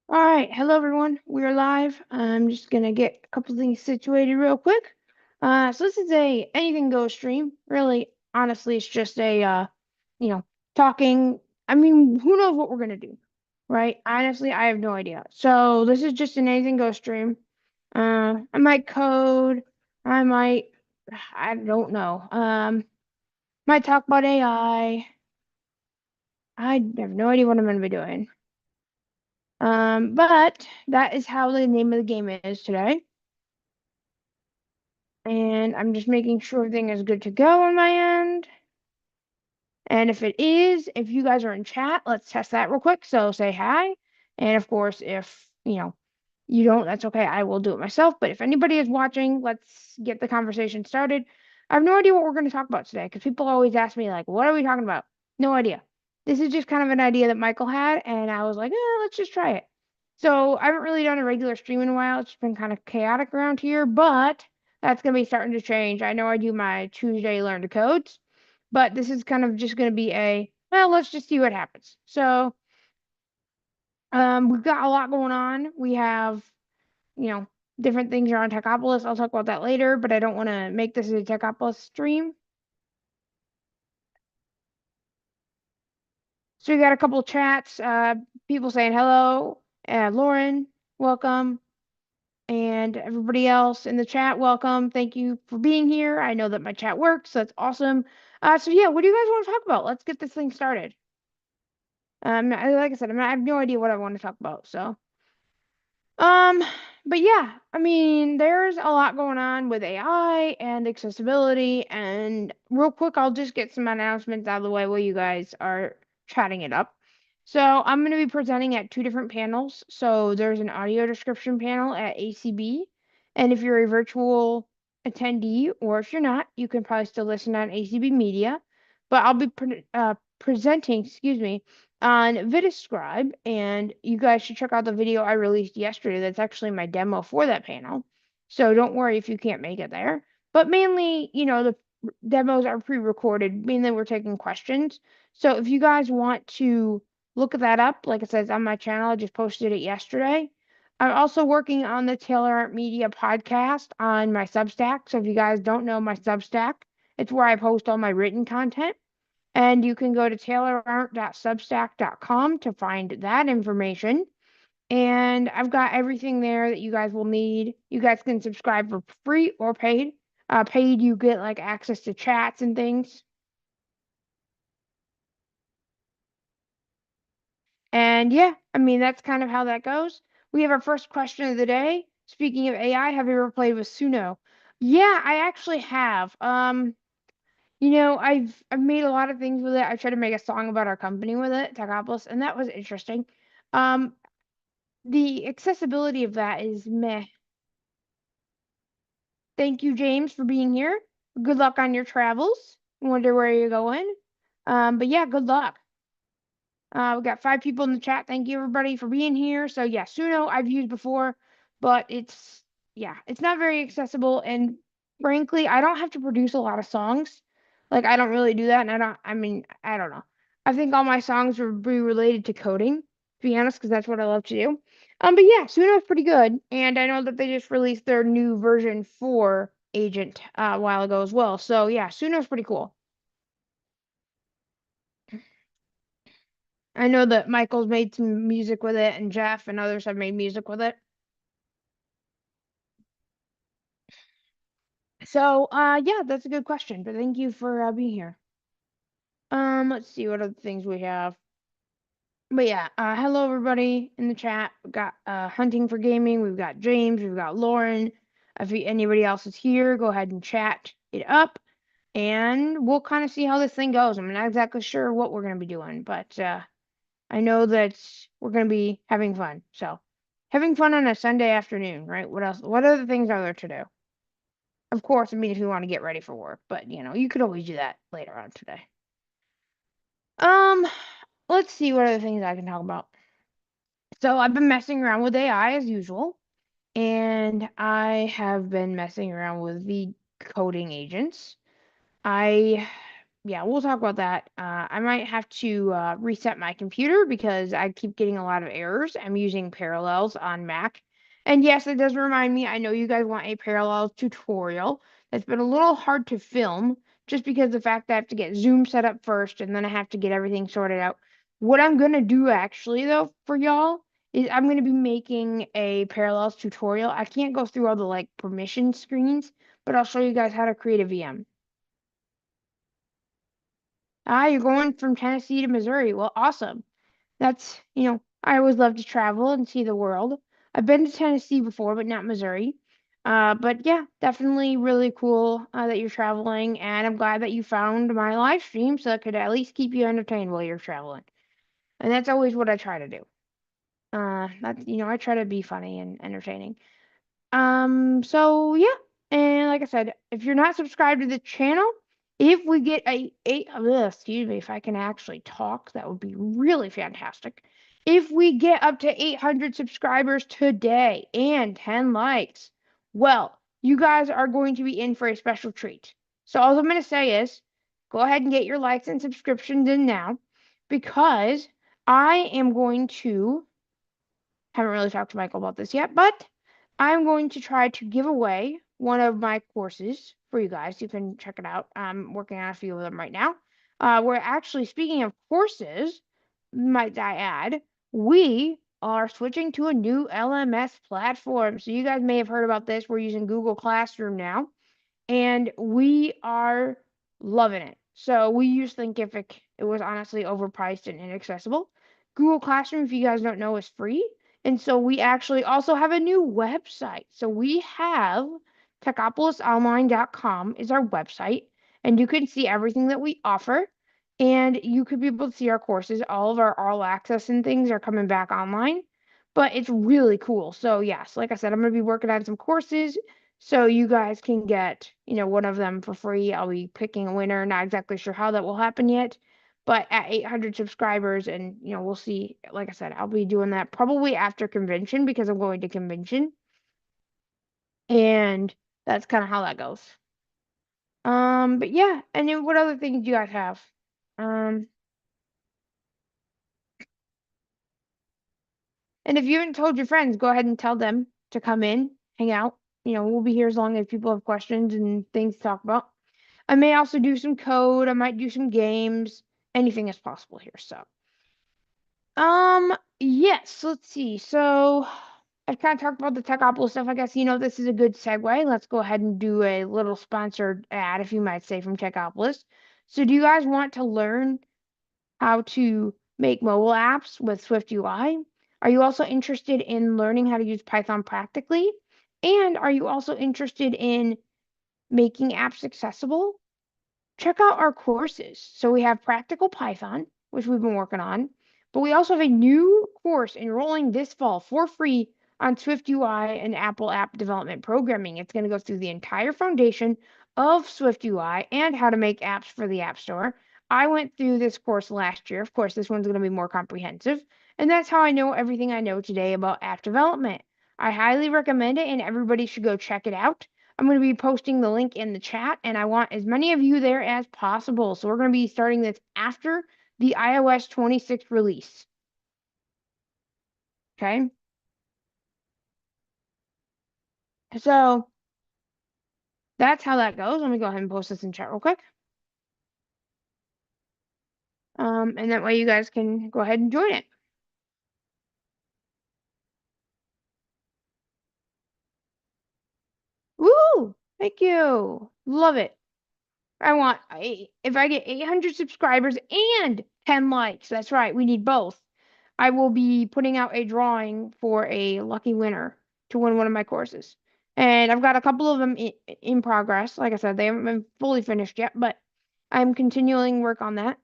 All right, hello everyone. We're live. I'm just gonna get a couple things situated real quick. So this is a anything goes stream. Really, honestly, it's just a you know, talking. I mean, who knows what we're gonna do, right? Honestly, I have no idea. So this is just an anything goes stream. I might code. I might. I don't know. Might talk about AI. I have no idea what I'm gonna be doing. But that is how the name of the game is today. And I'm just making sure everything is good to go on my end. And if it is, if you guys are in chat, let's test that real quick. So say hi. And of course, if you don't, that's okay. I will do it myself. But if anybody is watching, let's get the conversation started. I have no idea what we're going to talk about today because people always ask me, like, what are we talking about? No idea. This is just kind of an idea that Michael had, and I was like, let's just try it. So I haven't really done a regular stream in a while. It's been kind of chaotic around here, but that's going to be starting to change. I know I do my Tuesday learn to codes, but this is kind of just going to be well, let's just see what happens. So we've got a lot going on. We have you know, different things around Techopolis. I'll talk about that later, but I don't want to make this a Techopolis stream. So we got a couple chats, people saying hello, Lauren, welcome, and everybody else in the chat, welcome. Thank you for being here. I know that my chat works, so that's awesome. So yeah, what do you guys want to talk about? Let's get this thing started. Like I said, I have no idea what I want to talk about, so. Um, but yeah, I mean, there's a lot going on with AI and accessibility. And real quick, I'll just get some announcements out of the way while you guys are chatting it up. So I'm going to be presenting at two different panels. So there's an audio description panel at ACB. And if you're a virtual attendee, or if you're not, you can probably still listen on ACB Media. But I'll be presenting, excuse me, on VidaScribe, and you guys should check out the video I released yesterday. That's actually my demo for that panel. So don't worry if you can't make it there. But mainly, the demos are pre-recorded. Mainly we're taking questions. So if you guys want to look that up, like it says on my channel, I just posted it yesterday. I'm also working on the Taylor Art Media podcast on my Substack. So if you guys don't know my Substack, it's where I post all my written content. And you can go to taylorart.substack.com to find that information. And I've got everything there that you guys will need. You guys can subscribe for free or paid. Paid, you get like access to chats and things. And yeah, I mean, that's kind of how that goes. We have our first question of the day. Speaking of AI, have you ever played with Suno? Yeah, I actually have. I've made a lot of things with it. I tried to make a song about our company with it, Techopolis, and that was interesting. Um, the accessibility of that is meh. Thank you, James, for being here. Good luck on your travels. Wonder where you're going. But yeah, good luck. We got 5 people in the chat. Thank you everybody for being here. So yeah, Suno I've used before, but it's not very accessible, and frankly, I don't have to produce a lot of songs. Like I don't really do that, and I don't know. I think all my songs would be related to coding, to be honest, because that's what I love to do. But yeah, Suno is pretty good, and I know that they just released their new version for Agent a while ago as well. So yeah, Suno is pretty cool. I know that Michael's made some music with it, and Jeff and others have made music with it. So, yeah, that's a good question. But thank you for being here. Let's see what other things we have. But yeah, hello everybody in the chat. We've got Hunting for Gaming. We've got James. We've got Lauren. If anybody else is here, go ahead and chat it up, and we'll kind of see how this thing goes. I'm not exactly sure what we're gonna be doing, but I know that we're going to be having fun. So, having fun on a Sunday afternoon, right? What else? What other things are there to do? Of course, I mean, if you want to get ready for work, but you could always do that later on today. Um, let's see what other things I can talk about. So, I've been messing around with AI as usual, and I have been messing around with the coding agents. I yeah, we'll talk about that. I might have to reset my computer because I keep getting a lot of errors. I'm using Parallels on Mac. And yes, it does remind me, I know you guys want a Parallels tutorial. That's been a little hard to film just because the fact that I have to get Zoom set up first and then I have to get everything sorted out. What I'm gonna do actually though for y'all is I'm gonna be making a Parallels tutorial. I can't go through all the like permission screens, but I'll show you guys how to create a VM. Ah, you're going from Tennessee to Missouri. Well, awesome. I always love to travel and see the world. I've been to Tennessee before, but not Missouri. But yeah, definitely really cool that you're traveling, and I'm glad that you found my live stream so I could at least keep you entertained while you're traveling. And that's always what I try to do. I try to be funny and entertaining. So yeah, and like I said, if you're not subscribed to the channel, if we get excuse me, if I can actually talk, that would be really fantastic. If we get up to 800 subscribers today and 10 likes, well, you guys are going to be in for a special treat. So all I'm going to say is go ahead and get your likes and subscriptions in now because I am going to haven't really talked to Michael about this yet, but I'm going to try to give away one of my courses for you guys. You can check it out. I'm working on a few of them right now. We're actually, speaking of courses, might I add, we are switching to a new LMS platform. So you guys may have heard about this. We're using Google Classroom now and we are loving it. So we use Thinkific. It was honestly overpriced and inaccessible. Google Classroom, if you guys don't know, is free. And so we actually also have a new website. So we have techopolisonline.com is our website, and you can see everything that we offer. And you could be able to see our courses. All of our all access and things are coming back online, but it's really cool. So yes, like I said, I'm going to be working on some courses so you guys can get, one of them for free. I'll be picking a winner. Not exactly sure how that will happen yet, but at 800 subscribers, and we'll see. Like I said, I'll be doing that probably after convention because I'm going to convention, and that's kind of how that goes. But yeah, and then what other things do you guys have? Um, and if you haven't told your friends, go ahead and tell them to come in, hang out. We'll be here as long as people have questions and things to talk about. I may also do some code. I might do some games. Anything is possible here. So, yes. Let's see. So, I've kind of talked about the Techopolis stuff. I guess this is a good segue. Let's go ahead and do a little sponsored ad, if you might say, from Techopolis. So, do you guys want to learn how to make mobile apps with Swift UI? Are you also interested in learning how to use Python practically? And are you also interested in making apps accessible? Check out our courses. So we have Practical Python, which we've been working on, but we also have a new course enrolling this fall for free on Swift UI and Apple app development programming. It's going to go through the entire foundation of Swift UI and how to make apps for the App Store. I went through this course last year. Of course, this one's going to be more comprehensive, and that's how I know everything I know today about app development. I highly recommend it, and everybody should go check it out. I'm going to be posting the link in the chat, and I want as many of you there as possible. So we're going to be starting this after the iOS 26 release. Okay. So that's how that goes. Let me go ahead and post this in chat real quick. And that way you guys can go ahead and join it. Woo! Thank you. Love it. If I get 800 subscribers and 10 likes, that's right, we need both. I will be putting out a drawing for a lucky winner to win one of my courses. And I've got a couple of them in progress. Like I said, they haven't been fully finished yet, but I'm continuing work on that.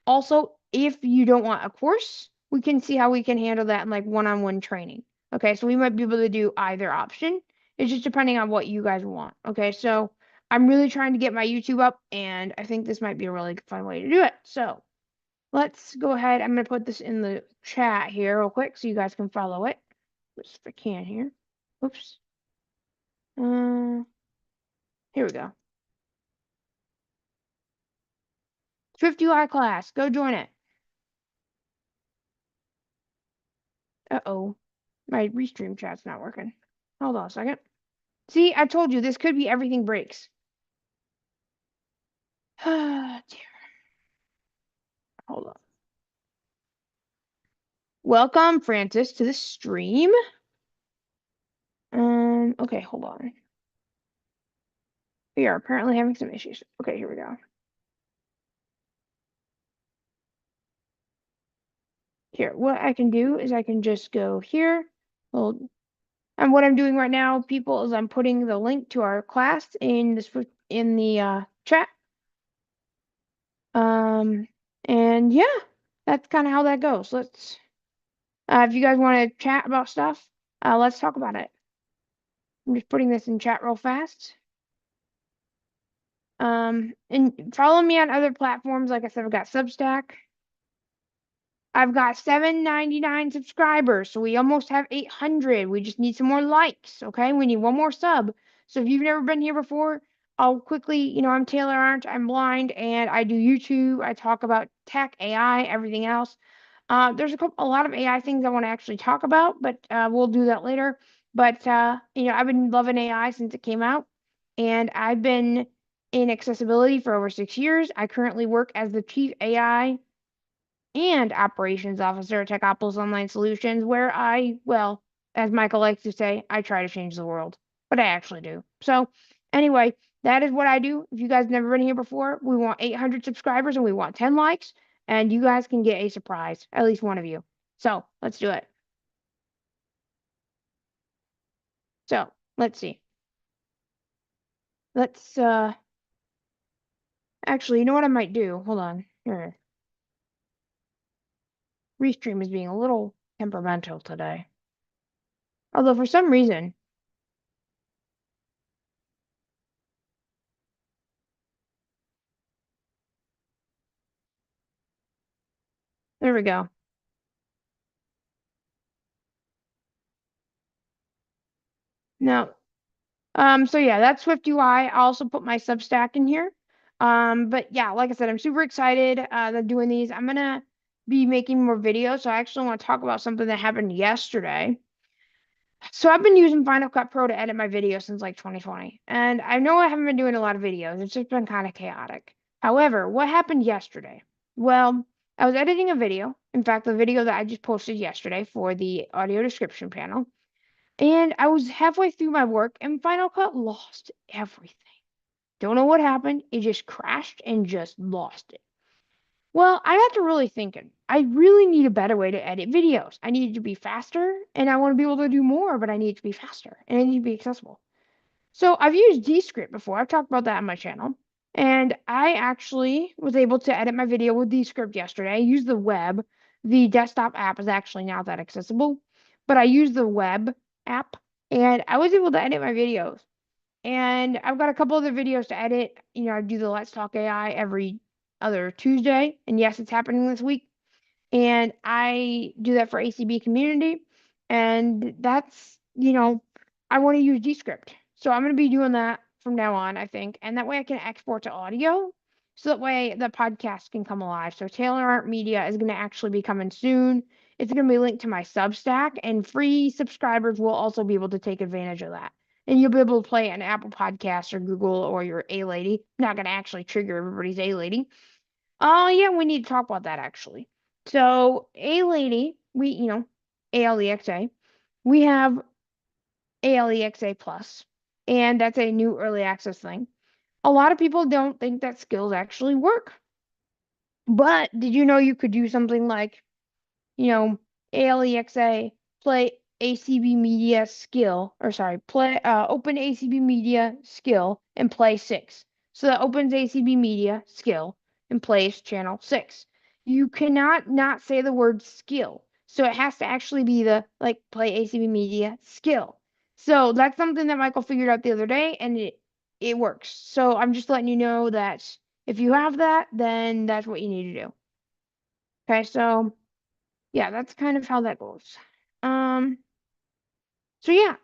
Also, if you don't want a course, we can see how we can handle that in like one-on-one training. Okay, so we might be able to do either option. It's just depending on what you guys want. Okay, so I'm really trying to get my YouTube up, and I think this might be a really fun way to do it. So let's go ahead. I'm going to put this in the chat here real quick so you guys can follow it. If I can here. Oops. Here we go. SwiftUI class. Go join it. Uh-oh. My restream chat's not working. Hold on a second. See, I told you this could be everything breaks. Dear. Hold on. Welcome, Francis, to the stream. Okay, hold on. We are apparently having some issues. Okay, here we go. Here, what I can do is I can just go here. Well, and what I'm doing right now, people, is I'm putting the link to our class in the chat. And yeah, that's kind of how that goes. Let's, if you guys want to chat about stuff, let's talk about it. I'm just putting this in chat real fast. And follow me on other platforms. Like I said, I've got Substack. I've got 799 subscribers, so we almost have 800. We just need some more likes, okay? We need one more sub. So if you've never been here before, I'll quickly, I'm Taylor Arndt, I'm blind, and I do YouTube. I talk about tech, AI, everything else. There's a lot of AI things I want to actually talk about, but we'll do that later. But I've been loving AI since it came out, and I've been in accessibility for over 6 years. I currently work as the chief AI and operations officer at Techopolis Online Solutions, where well, as Michael likes to say, I try to change the world, but I actually do. So, anyway, that is what I do. If you guys never been here before, we want 800 subscribers and we want 10 likes, and you guys can get a surprise, at least one of you. So, let's do it. So, let's see. Let's, actually, you know what I might do? Hold on. Here. Restream is being a little temperamental today. Although, for some reason, there we go. Now, so yeah, that's SwiftUI. I also put my Substack in here. But yeah, like I said, I'm super excited that doing these. I'm gonna be making more videos. So I actually want to talk about something that happened yesterday. So I've been using Final Cut Pro to edit my videos since like 2020. And I know I haven't been doing a lot of videos. It's just been kind of chaotic. However, what happened yesterday? Well, I was editing a video. In fact, the video that I just posted yesterday for the audio description panel. And I was halfway through my work and Final Cut lost everything. Don't know what happened. It just crashed and just lost it. Well, I got to really thinking. I really need a better way to edit videos. I need it to be faster and I want to be able to do more, but I need it to be faster and I need to be accessible. So I've used Descript before. I've talked about that on my channel. And I actually was able to edit my video with Descript yesterday. I used the web. The desktop app is actually not that accessible, but I used the web app and I was able to edit my videos. And I've got a couple other videos to edit. I do the Let's Talk AI every other Tuesday. And yes, it's happening this week. And I do that for ACB community. And that's, I want to use Descript. So I'm going to be doing that from now on, I think. And that way I can export to audio. So that way the podcast can come alive. So Taylor Art Media is going to actually be coming soon. It's going to be linked to my Substack, and free subscribers will also be able to take advantage of that. And you'll be able to play an Apple Podcast or Google or your A Lady. Not going to actually trigger everybody's A Lady. Oh, yeah, we need to talk about that actually. So, A Lady, ALEXA, we have ALEXA Plus, and that's a new early access thing. A lot of people don't think that skills actually work. But did you know you could do something like, ALEXA play ACB Media skill, or sorry, play open ACB Media skill and play 6. So that opens ACB Media skill and plays channel 6. You cannot not say the word skill. So it has to actually be the play ACB Media skill. So that's something that Michael figured out the other day and it works. So I'm just letting you know that if you have that, then that's what you need to do. Okay, so yeah, that's kind of how that goes. So yeah.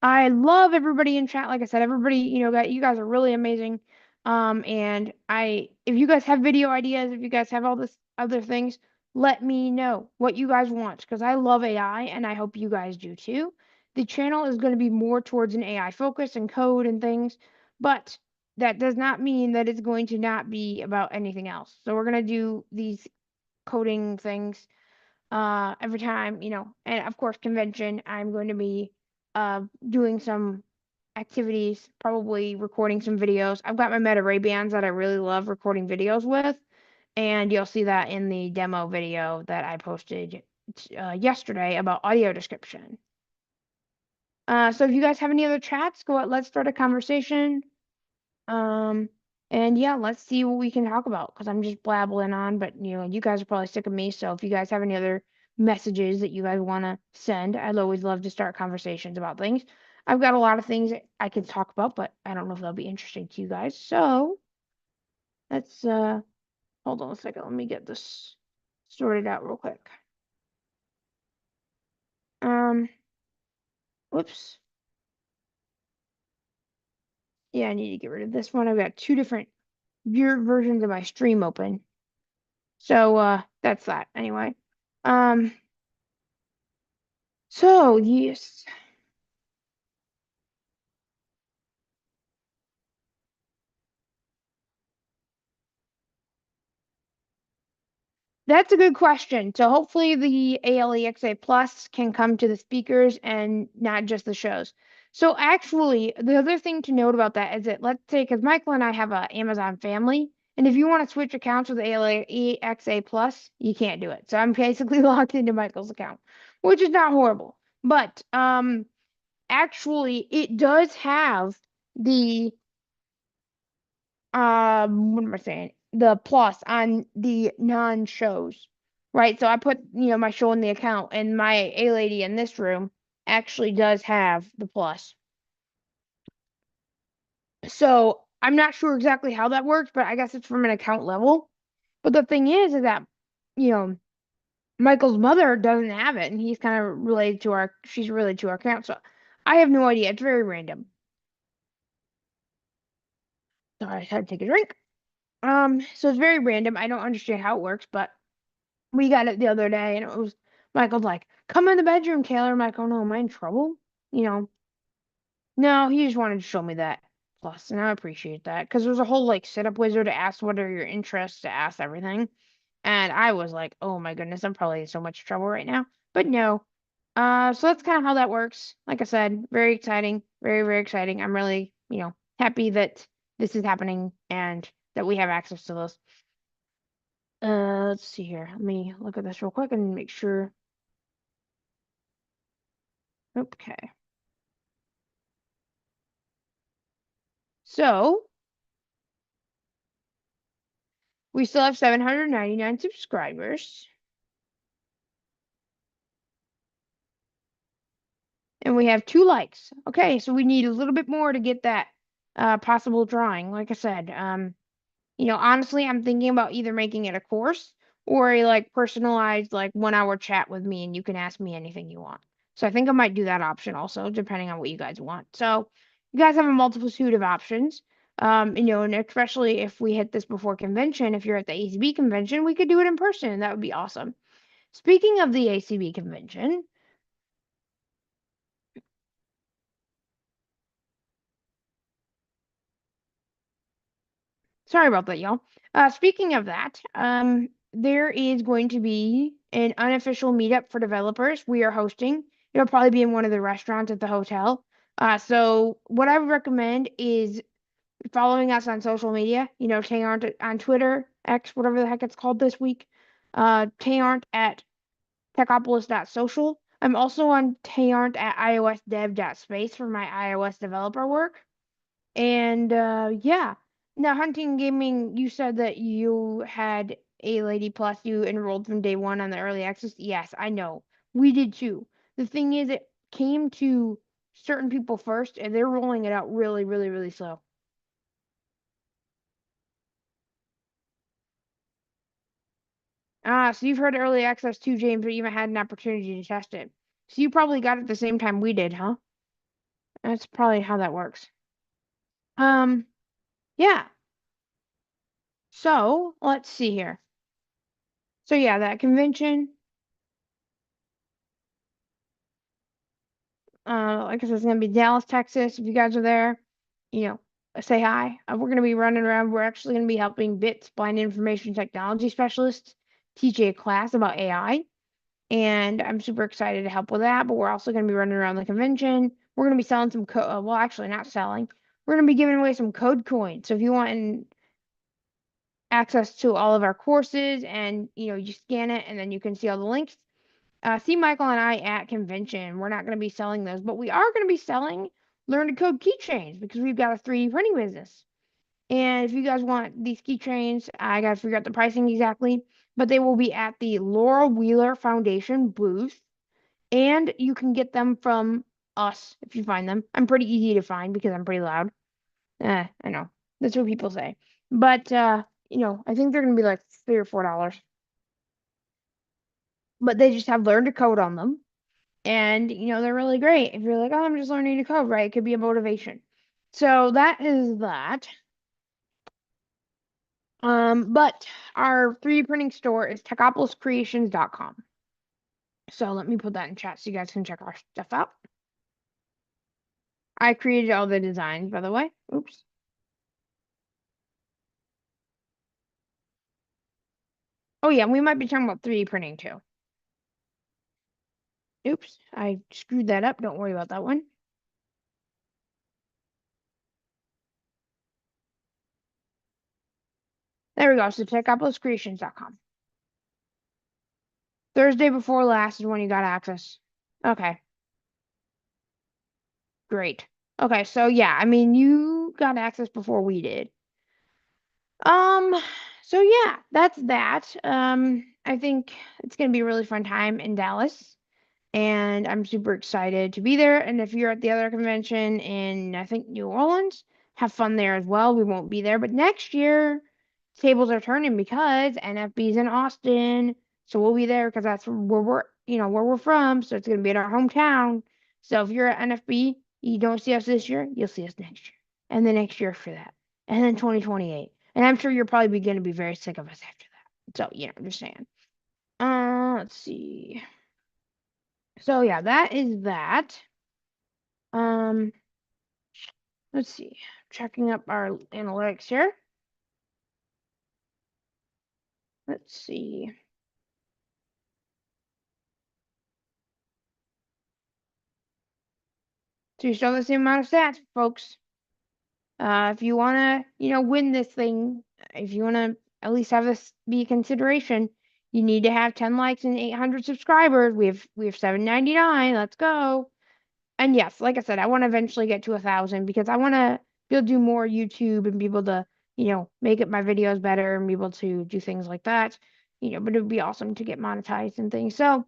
I love everybody in chat. Like I said, everybody, you guys are really amazing. And if you guys have video ideas, if you guys have all this other things, let me know what you guys want because I love AI and I hope you guys do too. The channel is going to be more towards an AI focus and code and things, but that does not mean that it's going to not be about anything else. So we're going to do these coding things every time, and of course convention. I'm going to be doing some activities, probably recording some videos. I've got my Meta Ray Bans that I really love recording videos with, and you'll see that in the demo video that I posted yesterday about audio description. So if you guys have any other chats, go out, let's start a conversation. Um, and yeah, let's see what we can talk about because I'm just blabbling on, but you guys are probably sick of me. So if you guys have any other messages that you guys want to send, I'd always love to start conversations about things. I've got a lot of things that I could talk about, but I don't know if they'll be interesting to you guys. So let's hold on a second. Let me get this sorted out real quick. Um, whoops. Yeah, I need to get rid of this one. I've got two different versions of my stream open. So that's that anyway. Um so yes. That's a good question. So hopefully the ALEXA Plus can come to the speakers and not just the shows. So actually, the other thing to note about that is that let's say because Michael and I have a Amazon family, and if you want to switch accounts with ALEXA Plus, you can't do it. So I'm basically locked into Michael's account, which is not horrible. But actually it does have the what am I saying? The plus on the non-shows, right? So I put, my show in the account, and my A lady in this room actually does have the plus. So I'm not sure exactly how that works, but I guess it's from an account level. But the thing is that, you know, Michael's mother doesn't have it, and he's kind of she's related to our account. So I have no idea. It's very random. Sorry, I had to take a drink. So it's very random. I don't understand how it works, but we got it the other day, and it was Michael's like, "Come in the bedroom, Taylor." I'm like, "Oh no, am I in trouble?" You know, no, he just wanted to show me that plus, and I appreciate that because there's a whole like setup wizard to ask what are your interests, to ask everything, and I was like, "Oh my goodness, I'm probably in so much trouble right now." But no, so that's kind of how that works. Like I said, very exciting, very very exciting. I'm really happy that this is happening and that we have access to this. Let's see here. Let me look at this real quick and make sure. Okay. So we still have 799 subscribers, and we have 2 likes. Okay, so we need a little bit more to get that possible drawing. Like I said, honestly, I'm thinking about either making it a course or a like personalized like 1 hour chat with me, and you can ask me anything you want. So I think I might do that option also, depending on what you guys want. So you guys have a multitude of options. And especially if we hit this before convention, if you're at the ACB convention, we could do it in person. That would be awesome. Speaking of the ACB convention, sorry about that, y'all. Speaking of that, there is going to be an unofficial meetup for developers we are hosting. It'll probably be in one of the restaurants at the hotel. So what I would recommend is following us on social media. Tayarnt on Twitter, X, whatever the heck it's called this week. Tayarnt at techopolis.social. I'm also on Tayarnt at iosdev.space for my iOS developer work. And yeah. Now, Hunting Gaming, you said that you had a Lady Plus. You enrolled from day one on the early access. Yes, I know. We did too. The thing is, it came to certain people first, and they're rolling it out really, really, really slow. Ah, so you've heard early access too, James, but you haven't had an opportunity to test it. So you probably got it the same time we did, huh? That's probably how that works. Um, yeah. So let's see here. So yeah, that convention. Like I said, it's gonna be Dallas, Texas. If you guys are there, you know, say hi. We're gonna be running around. We're actually gonna be helping BITS, blind information technology specialists, teach a class about AI. And I'm super excited to help with that. But we're also gonna be running around the convention. We're gonna be selling some code. Well, actually, not selling. We're gonna be giving away some code coins. So if you want access to all of our courses, and you scan it, and then you can see all the links. See Michael and I at convention. We're not going to be selling those, but we are going to be selling Learn to Code keychains because we've got a 3D printing business. And if you guys want these keychains, I got to figure out the pricing exactly, but they will be at the Laurel Wheeler Foundation booth, and you can get them from us if you find them. I'm pretty easy to find because I'm pretty loud. I know. That's what people say. But I think they're going to be like $3 or $4. But they just have Learn to Code on them. And they're really great. If you're like, oh, I'm just learning to code, right? It could be a motivation. So that is that. But our 3D printing store is techopoliscreations.com. So let me put that in chat so you guys can check our stuff out. I created all the designs, by the way. Oops. Oh yeah, we might be talking about 3D printing too. Oops, I screwed that up. Don't worry about that one. There we go. So techopoliscreations.com. Thursday before last is when you got access. Okay, great. Okay, so yeah, I mean, you got access before we did. Um, so yeah, that's that. I think it's gonna be a really fun time in Dallas, and I'm super excited to be there. And if you're at the other convention in, I think, New Orleans, have fun there as well. We won't be there, but next year tables are turning because NFB's in Austin, so we'll be there because that's where we're from. So it's gonna be in our hometown. So if you're at NFB, you don't see us this year, you'll see us next year, and the next year for that, and then 2028. And I'm sure you're probably going to be very sick of us after that. So I'm just saying. Let's see. So yeah, that is that. Um, let's see. Checking up our analytics here. Let's see. So you still have the same amount of stats, folks. If you want to, win this thing, if you want to at least have this be a consideration, you need to have 10 likes and 800 subscribers. We have 799. Let's go. And yes, like I said, I want to eventually get to 1,000 because I want to be able to do more YouTube and be able to, make it my videos better and be able to do things like that. But it would be awesome to get monetized and things. So,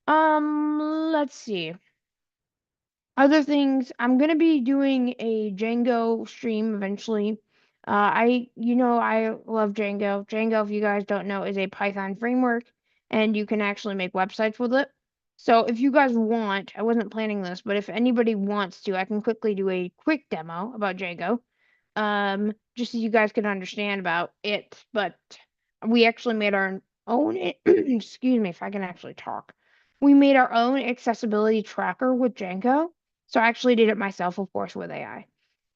let's see. Other things, I'm gonna be doing a Django stream eventually. I love Django. Django, if you guys don't know, is a Python framework, and you can actually make websites with it. So if you guys want, I wasn't planning this, but if anybody wants to, I can quickly do a quick demo about Django, just so you guys can understand about it. But we actually made our own, excuse me, if I can actually talk. We made our own accessibility tracker with Django. So I actually did it myself, of course, with AI.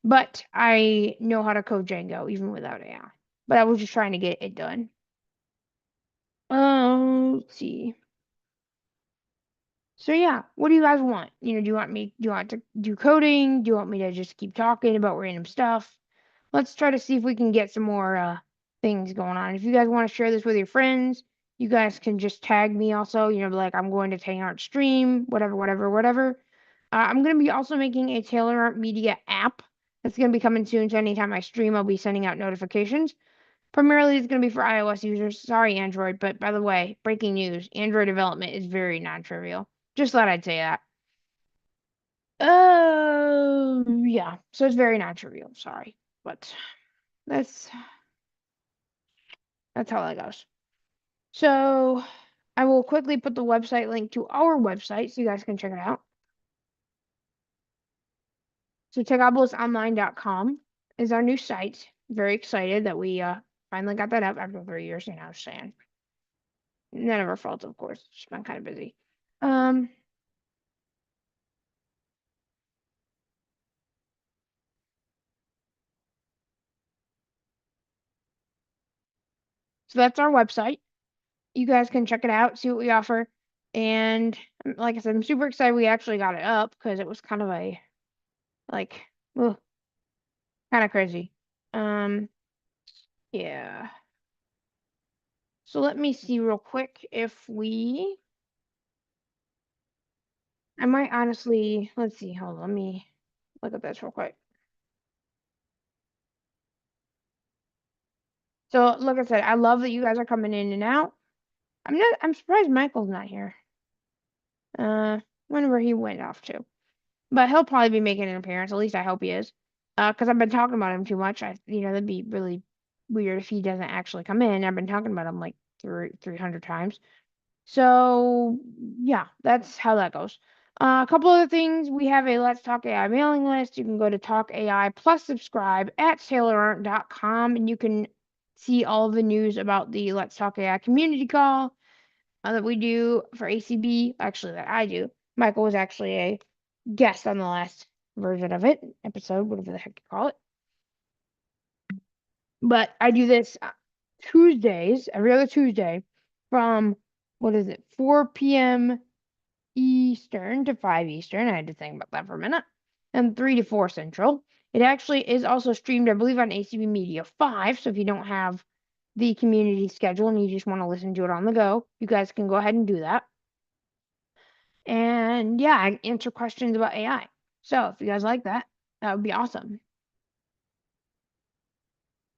But I know how to code Django even without AI. But I was just trying to get it done. Let's see. So yeah, what do you guys want? Do you want to do coding? Do you want me to just keep talking about random stuff? Let's try to see if we can get some more things going on. If you guys want to share this with your friends, you guys can just tag me also, be like, I'm going to Hangout stream, whatever, whatever, whatever. I'm going to be also making a Taylor Art Media app that's going to be coming soon. So anytime I stream, I'll be sending out notifications. Primarily, it's going to be for iOS users. Sorry, Android. But by the way, breaking news, Android development is very non-trivial. Just thought I'd say that. Yeah. So it's very non-trivial. Sorry. But that's that's how that goes. So I will quickly put the website link to our website so you guys can check it out. So techopoulos.online.com is our new site. Very excited that we finally got that up after 3 years. You know, I'm saying none of our fault, of course. Just been kind of busy. Um, so that's our website. You guys can check it out, see what we offer. And like I said, I'm super excited we actually got it up because it was kind of a like kind of crazy. Um, yeah. So let me see real quick if I might honestly, let's see, hold on, let me look at this real quick. So, like I said, I love that you guys are coming in and out. I'm surprised Michael's not here. Wonder where he went off to. But he'll probably be making an appearance. At least I hope he is. Because I've been talking about him too much. That'd be really weird if he doesn't actually come in. I've been talking about him like 300 times. So, yeah, that's how that goes. A couple other things. We have a Let's Talk AI mailing list. You can go to Talk AI plus subscribe at taylorart.com and you can see all the news about the Let's Talk AI community call that we do for ACB. Actually, that I do. Michael was actually a guest on the last version of it, episode, whatever the heck you call it. But I do this Tuesdays, every other Tuesday, from what is it, 4 p.m. Eastern to 5 Eastern. I had to think about that for a minute. And 3 to 4 Central. It actually is also streamed, I believe, on ACB Media 5. So if you don't have the community schedule and you just want to listen to it on the go, you guys can go ahead and do that. And yeah, I answer questions about AI. So if you guys like that, that would be awesome.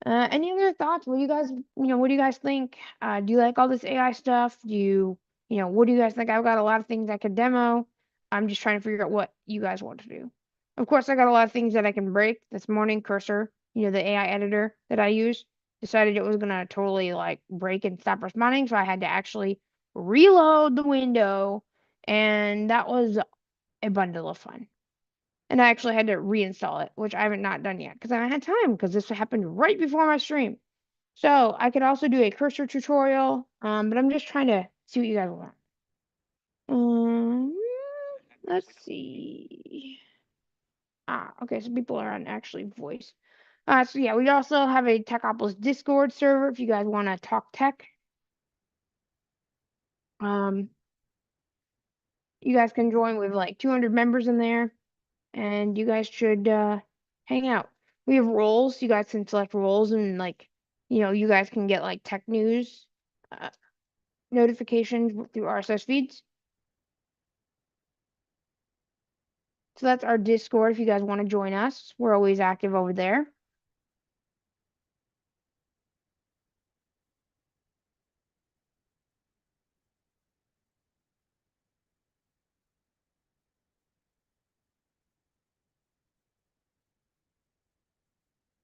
Any other thoughts? What do you guys think? Do you like all this AI stuff? What do you guys think? I've got a lot of things I could demo. I'm just trying to figure out what you guys want to do. Of course, I got a lot of things that I can break. This morning, Cursor, the AI editor that I use, decided it was gonna totally like break and stop responding, so I had to actually reload the window, and that was a bundle of fun. And I actually had to reinstall it, which I haven't not done yet because I haven't had time because this happened right before my stream. So I could also do a cursor tutorial, but I'm just trying to see what you guys want. Um, let's see. Okay, so people are on actually voice. So yeah, we also have a Techopolis Discord server if you guys want to talk tech. Um, you guys can join with like 200 members in there, and you guys should hang out. We have roles. You guys can select roles, and you guys can get like tech news uh, notifications through RSS feeds. So that's our Discord if you guys want to join us. We're always active over there.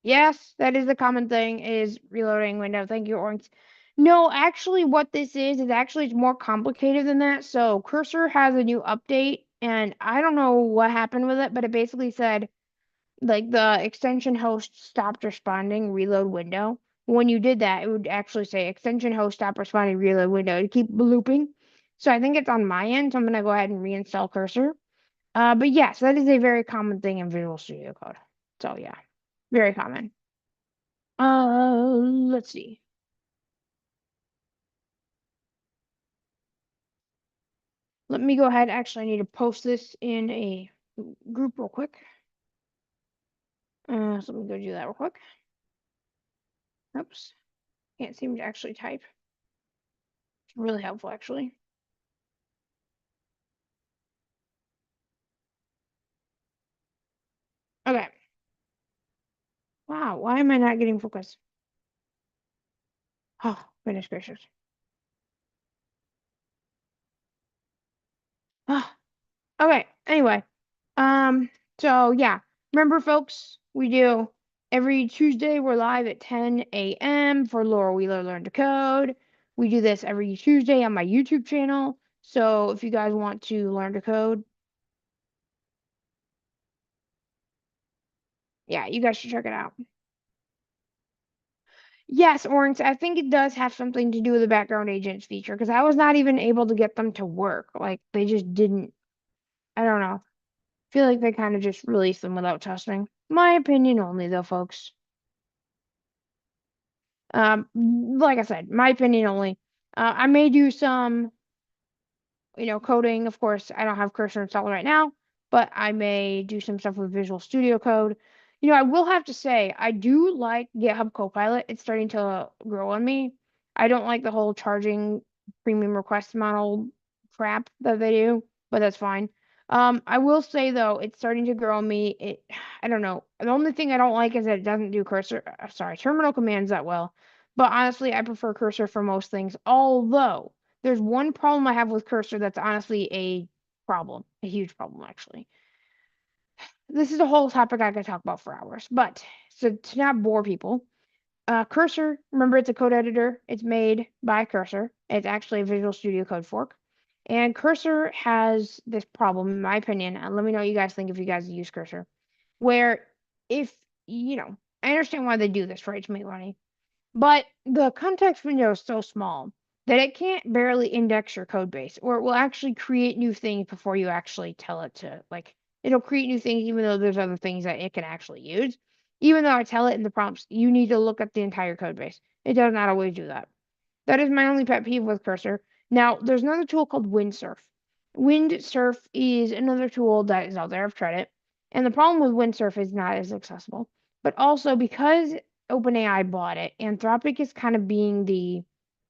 Yes, that is the common thing is reloading window. Thank you, Orange. No, actually what this is actually it's more complicated than that. So Cursor has a new update and I don't know what happened with it, but it basically said like the extension host stopped responding, reload window. When you did that, it would actually say extension host stop responding, reload window to keep looping. So I think it's on my end, so I'm gonna go ahead and reinstall Cursor. But yes, that is a very common thing in Visual Studio Code. So yeah, very common. Let's see. Let me go ahead. Actually, I need to post this in a group real quick. So let me go do that real quick. Oops. Can't seem to actually type. It's really helpful, actually. Okay. Wow, why am I not getting focus? Oh, goodness gracious. Oh, okay, anyway. So yeah. Remember, folks, we do every Tuesday, we're live at 10 a.m. for Laura Wheeler Learn to Code. We do this every Tuesday on my YouTube channel. So if you guys want to learn to code, Yeah, you guys should check it out. Yes, Orange, I think it does have something to do with the background agents feature because I was not even able to get them to work. Like they just didn't. I don't know. Feel like they kind of just released them without testing. My opinion only, though, folks. Like I said, my opinion only. I may do some, coding. Of course, I don't have Cursor installed right now, but I may do some stuff with Visual Studio Code. I will have to say, I do like GitHub Copilot. It's starting to grow on me. I don't like the whole charging premium request model crap that they do, but that's fine. I will say though, it's starting to grow on me. I don't know. The only thing I don't like is that it doesn't do terminal commands that well. But honestly, I prefer Cursor for most things. Although there's one problem I have with Cursor that's honestly a problem, a huge problem actually. This is a whole topic I could talk about for hours, but so to not bore people, Cursor, remember it's a code editor. It's made by Cursor. It's actually a Visual Studio Code fork. And Cursor has this problem, in my opinion, and let me know what you guys think if you guys use Cursor, where if, I understand why they do this, right, to make money. But the context window is so small that it can't barely index your code base, or it will actually create new things before you actually tell it to, like, it'll create new things even though there's other things that it can actually use. Even though I tell it in the prompts, you need to look at the entire code base. It does not always do that. That is my only pet peeve with Cursor. Now, there's another tool called Windsurf. Windsurf is another tool that is out there. I've tried it. And the problem with Windsurf is not as accessible. But also because OpenAI bought it, Anthropic is kind of being the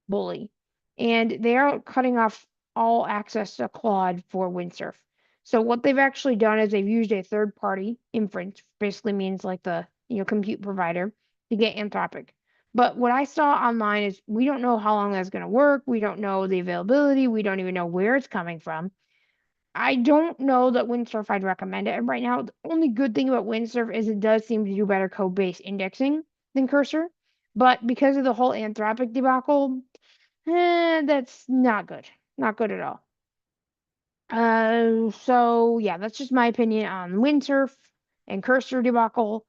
bully. And they are cutting off all access to Claude for Windsurf. So what they've actually done is they've used a third party inference, basically means like the compute provider, to get Anthropic. But what I saw online is we don't know how long that's going to work. We don't know the availability. We don't even know where it's coming from. I don't know that Windsurf I'd recommend it right now. The only good thing about Windsurf is it does seem to do better code base indexing than Cursor. But because of the whole Anthropic debacle, that's not good. Not good at all. So yeah, that's just my opinion on Windsurf and Cursor debacle.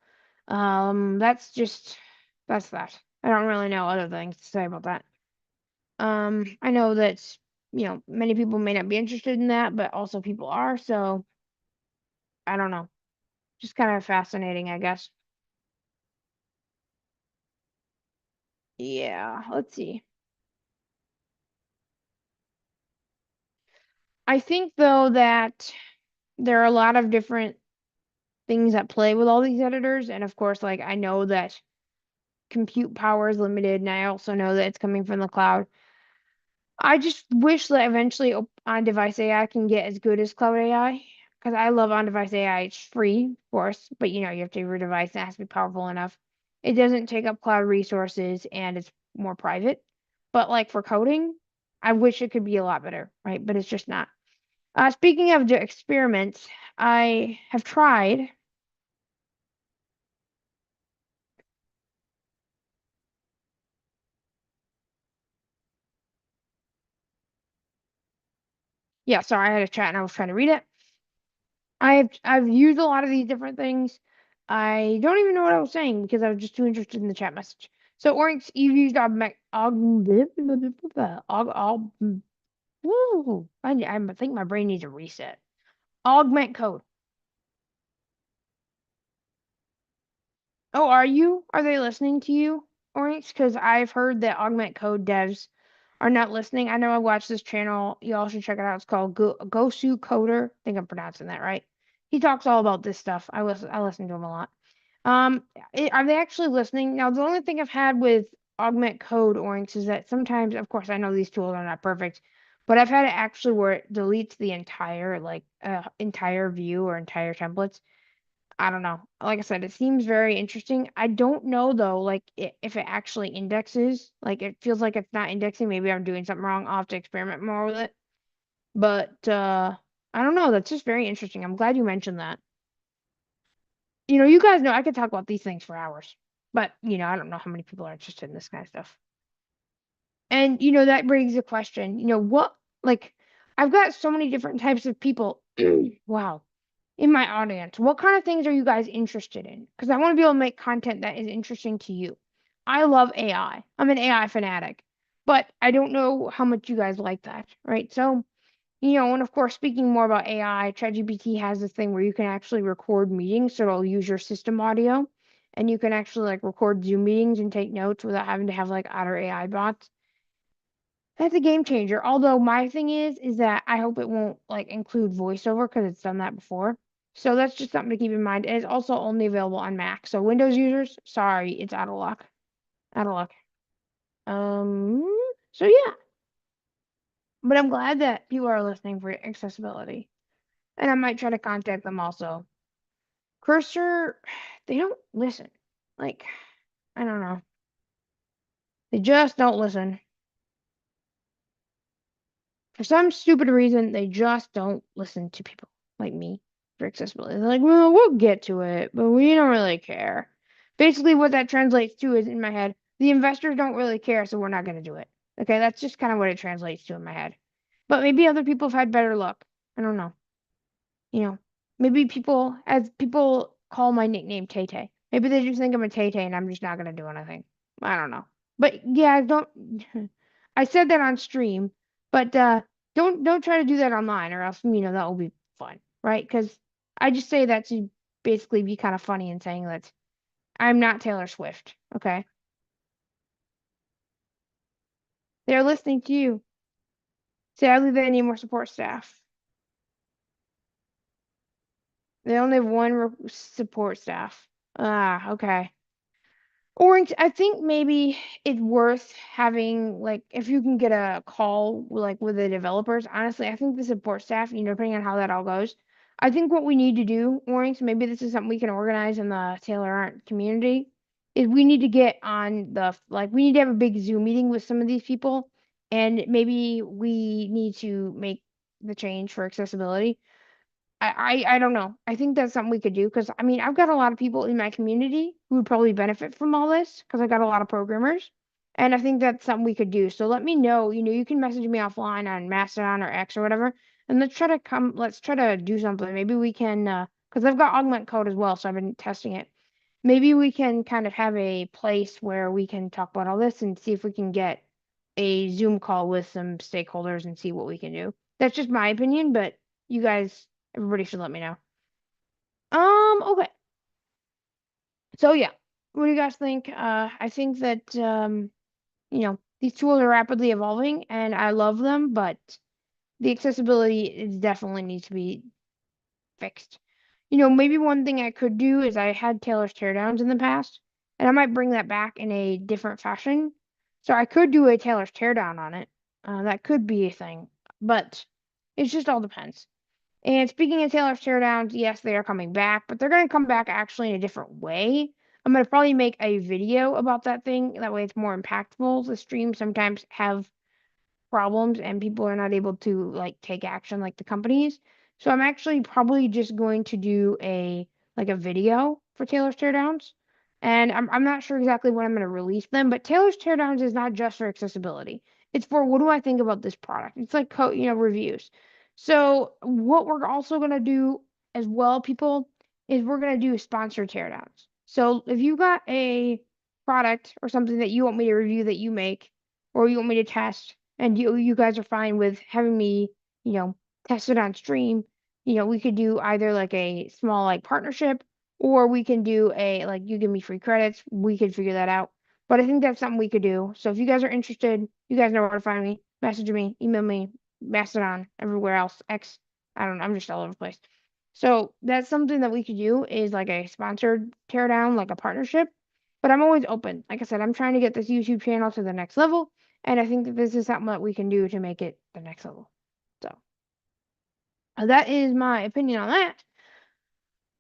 That's that. I don't really know other things to say about that. I know that many people may not be interested in that, but also people are, so I don't know. Just kind of fascinating, I guess. Yeah, let's see. I think though that there are a lot of different things at play with all these editors, and of course, like I know that compute power is limited, and I also know that it's coming from the cloud. I just wish that eventually on-device AI can get as good as cloud AI, because I love on-device AI. It's free, of course, but you have to have your device and it has to be powerful enough. It doesn't take up cloud resources and it's more private. But like for coding, I wish it could be a lot better, right? But it's just not. Speaking of the experiments, I have tried. Yeah, sorry, I had a chat and I was trying to read it. I've used a lot of these different things. I don't even know what I was saying because I was just too interested in the chat message. So Oryx, you've used I think my brain needs a reset. Augment code. Oh, are you? Are they listening to you, Oryx? Because I've heard that augment code devs are not listening. I know I watched this channel. You all should check it out. It's called Gosu Coder. I think I'm pronouncing that right. He talks all about this stuff. I listen to him a lot. Are they actually listening? Now, the only thing I've had with augment code Oryx is that sometimes, of course, I know these tools are not perfect, but I've had it actually where it deletes the entire view or entire templates. I don't know. Like I said, it seems very interesting. I don't know though, like if it actually indexes. Like it feels like it's not indexing. Maybe I'm doing something wrong. I'll have to experiment more with it. But I don't know. That's just very interesting. I'm glad you mentioned that. You guys know I could talk about these things for hours. But, I don't know how many people are interested in this kind of stuff. And, that brings a question. What like I've got so many different types of people. Wow. in my audience. What kind of things are you guys interested in? Because I want to be able to make content that is interesting to you. I love AI. I'm an AI fanatic, but I don't know how much you guys like that, right? So, and of course, speaking more about AI, ChatGPT has this thing where you can actually record meetings, so it'll use your system audio, and you can actually like record Zoom meetings and take notes without having to have like other AI bots. That's a game changer. Although my thing is that I hope it won't like include voiceover because it's done that before. So that's just something to keep in mind. And it's also only available on Mac. So Windows users, sorry, it's out of luck. Out of luck. Um. So yeah, but I'm glad that people are listening for accessibility, and I might try to contact them also. Cursor, they don't listen. Like I don't know. They just don't listen. For some stupid reason, they just don't listen to people like me for accessibility. They're like, well, we'll get to it, but we don't really care. Basically, what that translates to is in my head, the investors don't really care, so we're not going to do it. Okay, that's just kind of what it translates to in my head. But maybe other people have had better luck. I don't know. You know, maybe as people call my nickname Tay Tay, maybe they just think I'm a Tay Tay and I'm just not going to do anything. I don't know. But yeah, don't. I said that on stream, but don't try to do that online, or else that will be fun, right? Because I just say that to basically be kind of funny and saying that I'm not Taylor Swift. Okay, they're listening to you. Sadly, they need more support staff. They only have one support staff. Ah, okay. Or I think maybe it's worth having like if you can get a call like with the developers. Honestly, I think the support staff, depending on how that all goes, I think what we need to do, Orange, maybe this is something we can organize in the Taylor Art community, is we need to get on we need to have a big Zoom meeting with some of these people, and maybe we need to make the change for accessibility. I don't know. I think that's something we could do because I mean I've got a lot of people in my community who would probably benefit from all this because I got a lot of programmers, and I think that's something we could do. So let me know. You can message me offline on Mastodon or X or whatever, and let's try to come. Let's try to do something. Maybe we can because I've got augment code as well, so I've been testing it. Maybe we can kind of have a place where we can talk about all this and see if we can get a Zoom call with some stakeholders and see what we can do. That's just my opinion, but you guys, everybody should let me know. Okay. So yeah, what do you guys think? I think that these tools are rapidly evolving and I love them, but the accessibility is definitely needs to be fixed. Maybe one thing I could do is I had Taylor's teardowns in the past, and I might bring that back in a different fashion. So I could do a Taylor's teardown on it. That could be a thing, but it just all depends. And speaking of Taylor's teardowns, yes, they are coming back, but they're going to come back actually in a different way. I'm going to probably make a video about that thing. That way it's more impactful. The streams sometimes have problems and people are not able to like take action like the companies. So I'm actually probably just going to do a video for Taylor's teardowns. And I'm not sure exactly when I'm going to release them, but Taylor's teardowns is not just for accessibility. It's for what do I think about this product? It's like reviews. So what we're also going to do as well, people, is we're going to do sponsored teardowns. So if you got a product or something that you want me to review that you make or you want me to test and you guys are fine with having me, you know, test it on stream, we could do either like a small like partnership or we can do a like you give me free credits. We could figure that out. But I think that's something we could do. So if you guys are interested, you guys know where to find me. Message me, email me, Mastodon, everywhere else. X, I don't know, I'm just all over the place. So that's something that we could do is like a sponsored teardown, like a partnership. But I'm always open. Like I said, I'm trying to get this YouTube channel to the next level. And I think that this is something that we can do to make it the next level. So that is my opinion on that.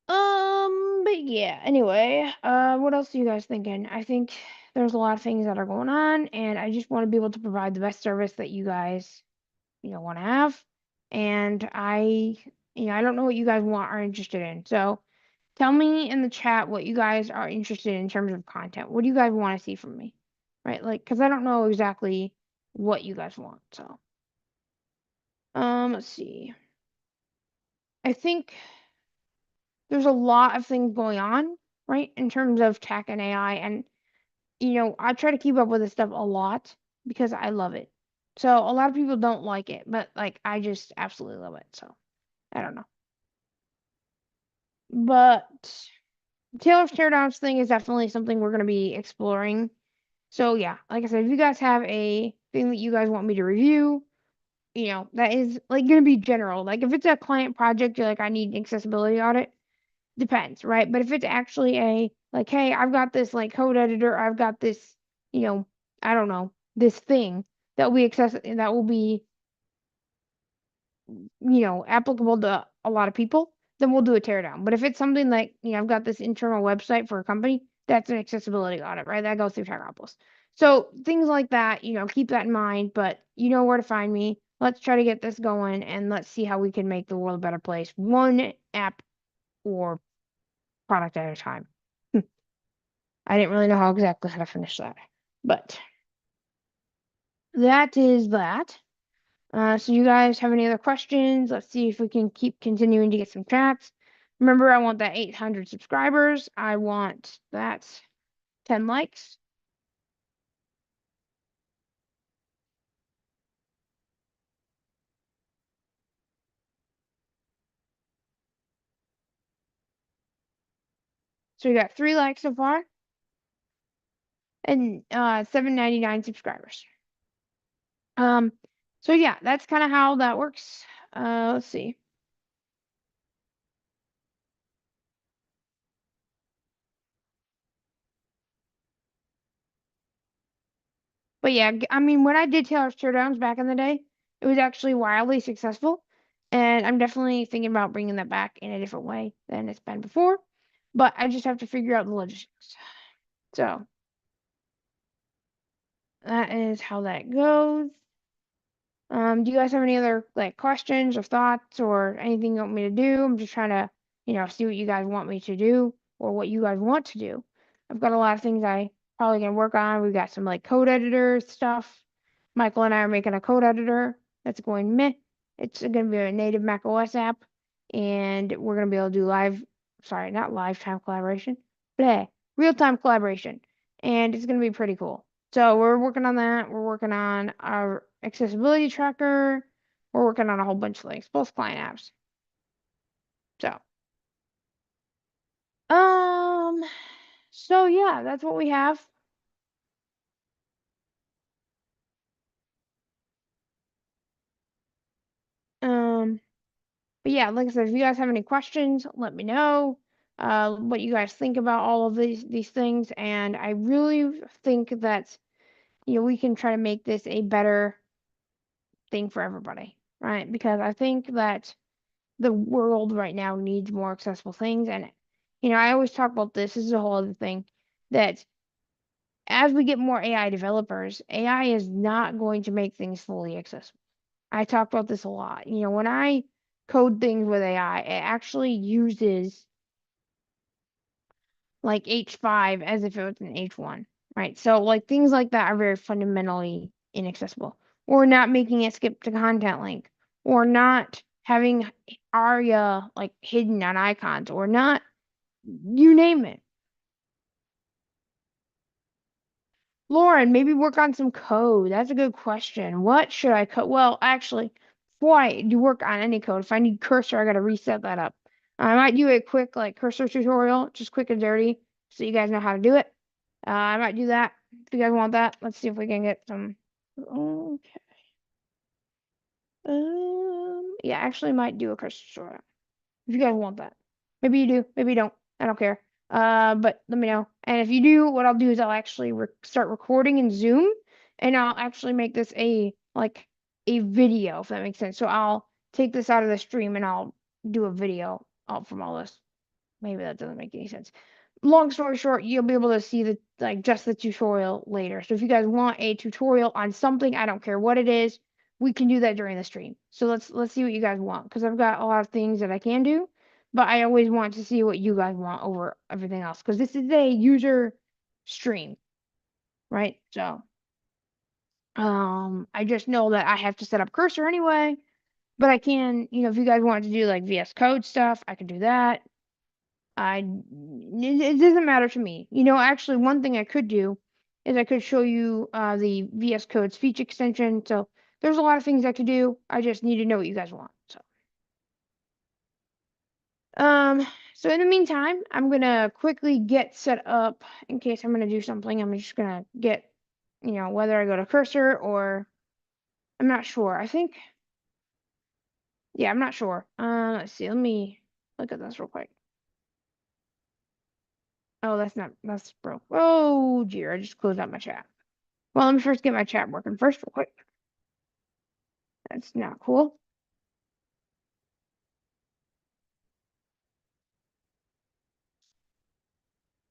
But yeah, anyway, what else are you guys thinking? I think there's a lot of things that are going on, and I just want to be able to provide the best service that you guys, want to have. And I don't know what you guys are interested in. So tell me in the chat what you guys are interested in terms of content. What do you guys want to see from me? Right? Like, because I don't know exactly what you guys want. So, let's see. I think there's a lot of things going on, right, in terms of tech and AI. And, I try to keep up with this stuff a lot because I love it. So a lot of people don't like it, but like I just absolutely love it. So I don't know. But Taylor's Teardowns thing is definitely something we're going to be exploring. So yeah, like I said, if you guys have a thing that you guys want me to review, that is like going to be general. Like if it's a client project, you're like, I need an accessibility audit, depends, right? But if it's actually a like, hey, I've got this like code editor, I've got this, I don't know, this thing that will be that will be, applicable to a lot of people, then we'll do a teardown. But if it's something like, I've got this internal website for a company, that's an accessibility audit, right? That goes through Technopolis. So things like that, keep that in mind, but you know where to find me. Let's try to get this going and let's see how we can make the world a better place, one app or product at a time. I didn't really know how to finish that, but that is that. So you guys have any other questions? Let's see if we can keep continuing to get some chats. Remember, I want that 800 subscribers. I want that 10 likes. So we got 3 likes so far and 799 subscribers. Um, so yeah, that's kind of how that works. Let's see. But yeah, I mean, when I did Taylor's Teardowns back in the day, it was actually wildly successful. And I'm definitely thinking about bringing that back in a different way than it's been before. But I just have to figure out the logistics. So that is how that goes. Do you guys have any other like questions or thoughts or anything you want me to do? I'm just trying to, see what you guys want me to do or what you guys want to do. I've got a lot of things I probably can work on. We've got some like code editor stuff. Michael and I are making a code editor that's going meh. It's going to be a native Mac OS app, and we're going to be able to do sorry, not live time collaboration, bleh, real time collaboration, and it's going to be pretty cool. So we're working on that. We're working on our accessibility tracker. We're working on a whole bunch of things, both client apps. So, um, so yeah, that's what we have. Um, but yeah, like I said, if you guys have any questions, let me know. What you guys think about all of these things, and I really think that we can try to make this a better thing for everybody, right? Because I think that the world right now needs more accessible things. And, I always talk about this. This is a whole other thing that as we get more AI developers, AI is not going to make things fully accessible. I talk about this a lot. When I code things with AI, it actually uses like H5 as if it was an H1, right? So, like, things like that are very fundamentally inaccessible. Or not making it skip to content link, or not having ARIA like hidden on icons, or not, you name it. Lauren, maybe work on some code. That's a good question. What should I code? Well, actually, before I do work on any code, if I need cursor, I gotta reset that up. I might do a quick like cursor tutorial, just quick and dirty, so you guys know how to do it. I might do that if you guys want that. Let's see if we can get some. Okay. Yeah, actually, might do a cursor tutorial if you guys want that. Maybe you do, maybe you don't. I don't care. But let me know. And if you do, what I'll do is I'll actually start recording in Zoom, and I'll actually make this a video, if that makes sense. So I'll take this out of the stream and I'll do a video out from all this. Maybe that doesn't make any sense. Long story short, you'll be able to see just the tutorial later. So if you guys want a tutorial on something, I don't care what it is, we can do that during the stream. So let's see what you guys want, because I've got a lot of things that I can do, but I always want to see what you guys want over everything else, because this is a user stream, right? So I just know that I have to set up cursor anyway, but I can, if you guys want to do like VS Code stuff, I can do that. It doesn't matter to me. Actually, one thing I could do is I could show you the VS Code speech extension. So there's a lot of things I could do. I just need to know what you guys want. Um, so in the meantime, I'm gonna quickly get set up in case I'm gonna do something. I'm just gonna get, whether I go to cursor or I'm not sure. Yeah, I'm not sure. Let's see. Let me look at this real quick. Oh, that's broke. Oh, dear. I just closed out my chat. Well, let me first get my chat working first real quick. That's not cool.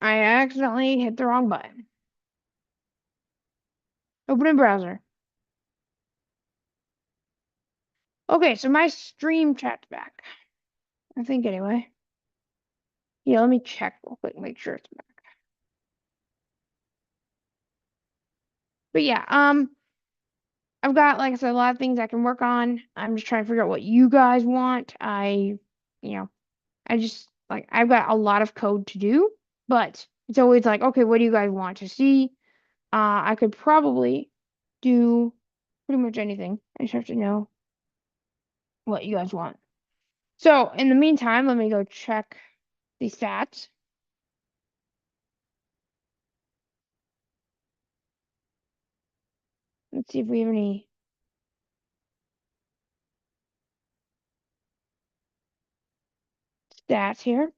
I accidentally hit the wrong button. Open a browser. Okay, so my stream chat's back. I think anyway. Yeah, let me check real quick, make sure it's back. But yeah, I've got, like I said, a lot of things I can work on. I'm just trying to figure out what you guys want. You know, I just like I've got a lot of code to do, but it's always like, okay, what do you guys want to see? I could probably do pretty much anything. I just have to know what you guys want. So in the meantime, let me go check the stats. Let's see if we have any stats here.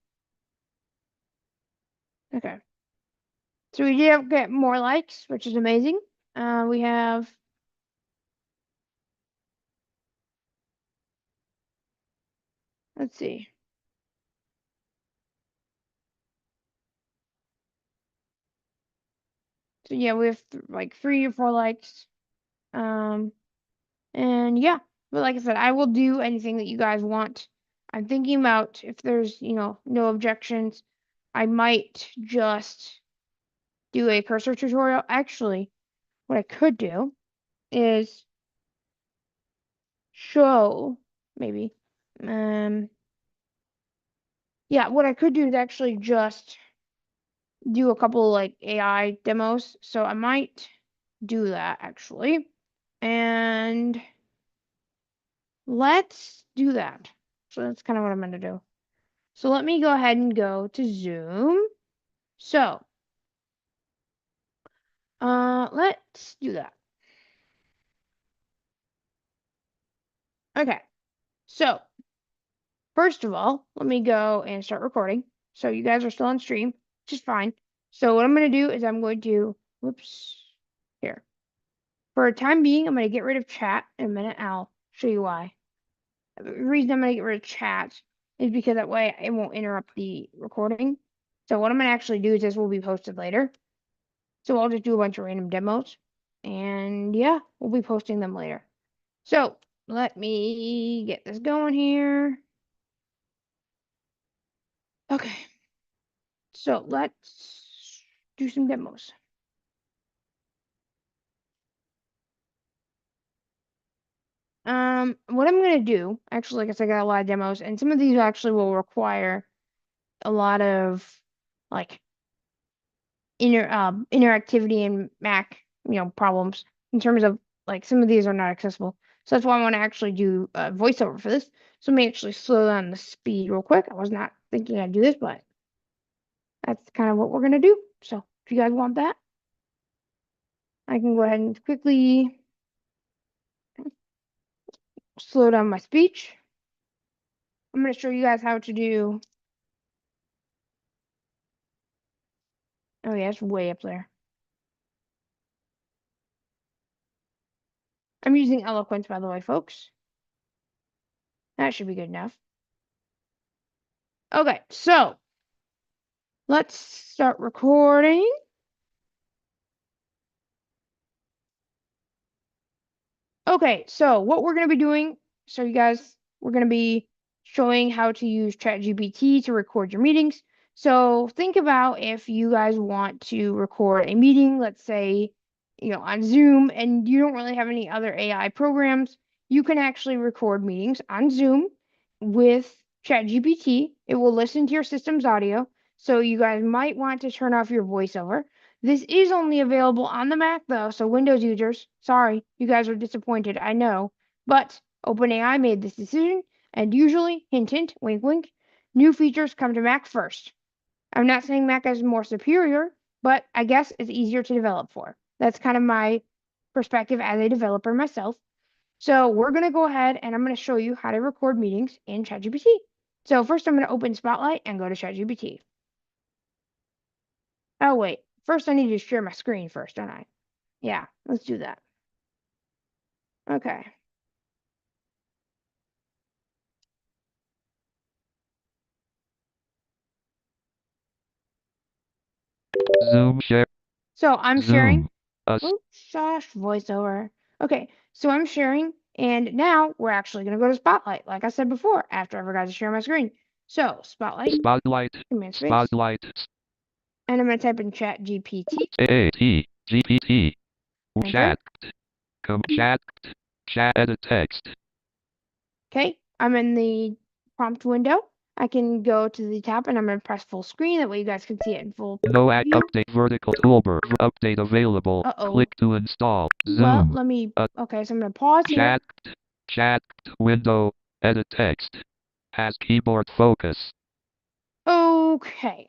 Okay. So we did get more likes, which is amazing. We have let's see. So yeah, we have like 3 or 4 likes. And yeah, but like I said, I will do anything that you guys want. I'm thinking about if there's, no objections, I might just do a cursor tutorial. Actually, what I could do is show maybe. Yeah, what I could do is actually just do a couple like AI demos. So I might do that actually. And let's do that. So that's kind of what I'm going to do. So let me go ahead and go to Zoom. So, let's do that. Okay. So, first of all, let me go and start recording. So you guys are still on stream, which is fine. So what I'm going to do is I'm going to, whoops, here. For a time being, I'm going to get rid of chat in a minute. I'll show you why. The reason I'm going to get rid of chat is because that way it won't interrupt the recording. So what I'm going to actually do is this will be posted later. So I'll just do a bunch of random demos. And yeah, we'll be posting them later. So let me get this going here. Okay. So let's do some demos. What I'm gonna do, actually, like I said, I got a lot of demos, and some of these actually will require a lot of like interactivity and Mac, problems in terms of like some of these are not accessible. So that's why I want to actually do a voiceover for this. So let me actually slow down the speed real quick. I was not thinking I'd do this, but that's kind of what we're gonna do. So if you guys want that, I can go ahead and quickly slow down my speech. I'm gonna show you guys how to do. Oh yeah, it's way up there. I'm using Eloquence, by the way, folks. That should be good enough. Okay, so let's start recording. Okay, so what we're going to be doing, so you guys, we're going to be showing how to use ChatGPT to record your meetings. So think about if you guys want to record a meeting, let's say, on Zoom, and you don't really have any other AI programs, you can actually record meetings on Zoom with ChatGPT, it will listen to your system's audio, so you guys might want to turn off your voiceover. This is only available on the Mac though, so Windows users, sorry, you guys are disappointed, I know. But OpenAI made this decision, and usually, hint hint, wink wink, new features come to Mac first. I'm not saying Mac is more superior, but I guess it's easier to develop for. That's kind of my perspective as a developer myself. So we're going to go ahead and I'm going to show you how to record meetings in ChatGPT. So first I'm going to open Spotlight and go to ChatGPT. Oh, wait. First I need to share my screen first, don't I? Yeah, let's do that. Okay. Zoom share. So I'm sharing. Zoom. Oops, gosh, voiceover. Okay, so I'm sharing, and now we're actually going to go to Spotlight, like I said before, after I forgot to share my screen. So, Spotlight, command space, Spotlight. and I'm going to type in Chat GPT. GPT. Enter. Chat. Edit text. Okay, I'm in the prompt window. I can go to the top, and I'm going to press full screen. That way you guys can see it in full view. Update vertical toolbar. Update available. Uh-oh. Click to install. Well, Zoom. let me... Okay, so I'm going to pause here. Chat. Window. Edit text. Has keyboard focus. Okay.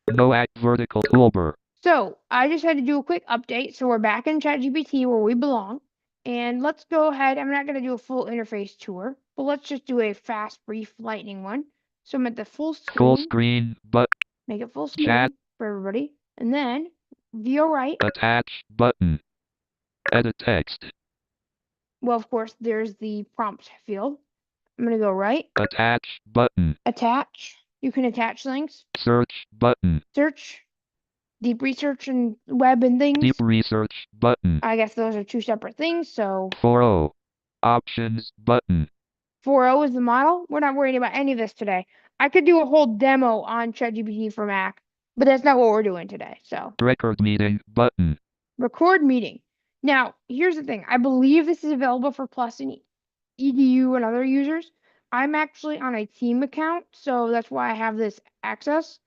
Vertical toolbar. So I just had to do a quick update. So we're back in ChatGPT where we belong. And let's go ahead. I'm not going to do a full interface tour, but let's just do a fast, brief, lightning one. So I'm at the full screen. Full screen, but make it full screen chat for everybody. And then VO right. Attach button. Edit text. Well, of course, there's the prompt field. I'm going to go right. Attach button. Attach. You can attach links. Search button. Search. Deep research and web and things. Deep research button. I guess those are two separate things, so. 4.0. Options button. 4.0 is the model. We're not worried about any of this today. I could do a whole demo on ChatGPT for Mac, but that's not what we're doing today, so. Record meeting button. Record meeting. Now, here's the thing. I believe this is available for Plus and EDU and other users. I'm actually on a team account, so that's why I have this access.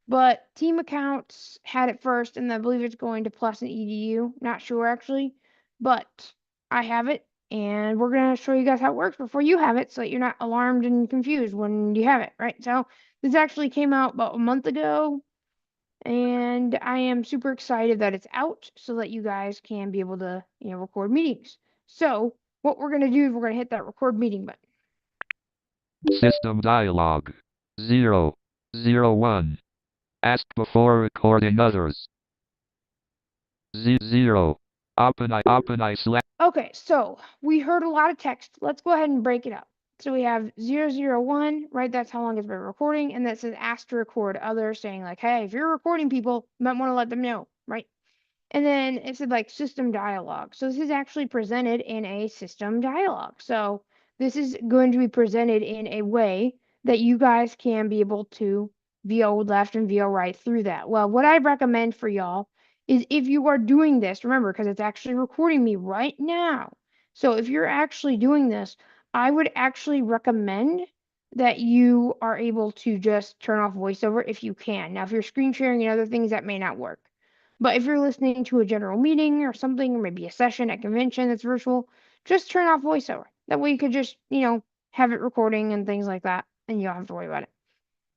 But team accounts had it first, and I believe it's going to Plus and EDU. Not sure actually, but I have it, and we're gonna show you guys how it works before you have it, so that you're not alarmed and confused when you have it, right? So this actually came out about a month ago, and I am super excited that it's out, so that you guys can be able to, record meetings. So what we're gonna do is we're gonna hit that record meeting button. System dialog. 0. Ask before recording others. 0. OpenAI select. Okay, so we heard a lot of text. Let's go ahead and break it up. So we have 001, right? That's how long it's been recording. And that says ask to record others, saying like, hey, if you're recording people, you might want to let them know, right? And then it said like system dialogue. So this is actually presented in a system dialogue. So this is going to be presented in a way that you guys can be able to VO left and VO right through that. Well, what I recommend for y'all is if you are doing this, remember, because it's actually recording me right now. So if you're actually doing this, I would actually recommend that you are able to just turn off voiceover if you can. Now, if you're screen sharing and other things, that may not work. But if you're listening to a general meeting or something, or maybe a session at convention that's virtual, just turn off voiceover. That way you could just, have it recording and things like that, and you don't have to worry about it.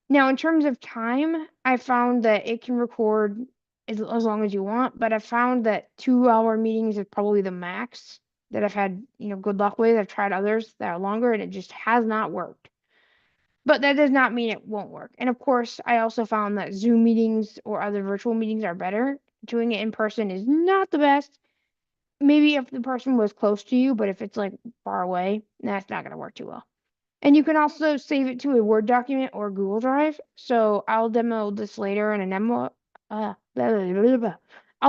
Now, in terms of time, I found that it can record as long as you want, but I found that 2-hour meetings is probably the max that I've had, good luck with. I've tried others that are longer, and it just has not worked. But that does not mean it won't work. And of course, I also found that Zoom meetings or other virtual meetings are better. Doing it in person is not the best. Maybe if the person was close to you, but if it's like far away, that's not going to work too well. And you can also save it to a Word document or Google Drive. So I'll demo this later in I'll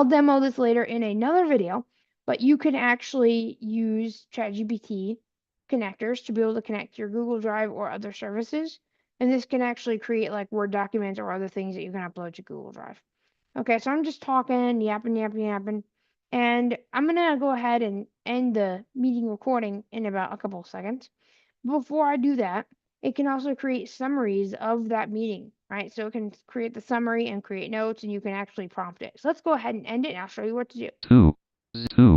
demo this later in another video, but you can actually use ChatGPT connectors to be able to connect your Google Drive or other services. And this can actually create like Word documents or other things that you can upload to Google Drive. Okay, so I'm just talking, yapping. And I'm going to go ahead and end the meeting recording in about a couple of seconds. Before I do that, it can also create summaries of that meeting, right? So it can create the summary and create notes, and you can actually prompt it. So let's go ahead and end it, and I'll show you what to do. 2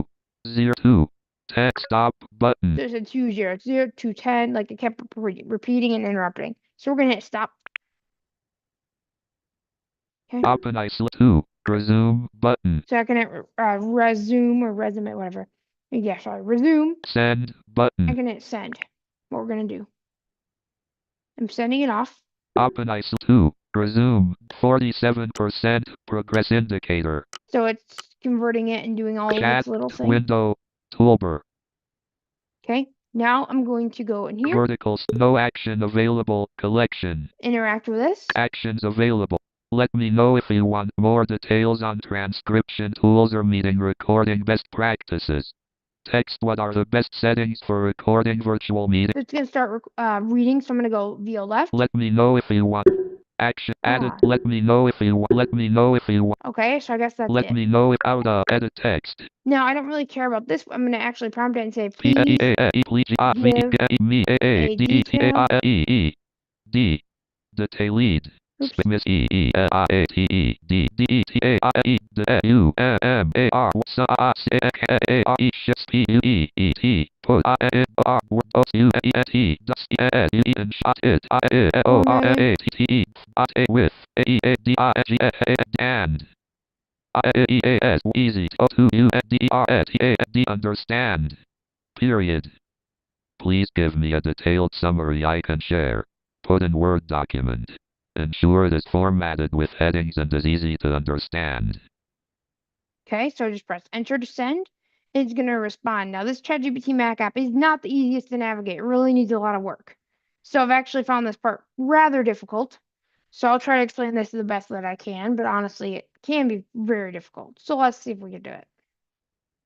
text stop button. There's a 2 0, 0 to 10, like it kept repeating and interrupting. So we're gonna hit stop. Okay. Open I 2 resume button. So I can hit resume or resume, whatever. Yeah, sorry, resume. Send button. I can hit send. What we're gonna do. I'm sending it off. Open I 2 resume 47% progress indicator. So it's converting it and doing all of Chat its little things. window toolbar. Okay. Now I'm going to go in here. Verticals no action available collection. Interact with this. Actions available. Let me know if you want more details on transcription tools or meeting recording best practices. Text what are the best settings for recording virtual meetings. So it's going to start reading, so I'm going to go via left. Let me know if you want action added. Let me know if you want. Let me know if you want. Okay, so I guess that's Let it. me know if out of edit text. Now I don't really care about this. I'm going to actually prompt it and say, please give me a detail. Detail lead. Oops. Easy understand. Period. Please give me a detailed summary I can share. Put in Word document. Ensure it is formatted with headings and is easy to understand. Okay, so just press enter to send. It's going to respond. Now, this ChatGPT Mac app is not the easiest to navigate. It really needs a lot of work. So I've actually found this part rather difficult. So I'll try to explain this the best that I can, but honestly, it can be very difficult. So let's see if we can do it.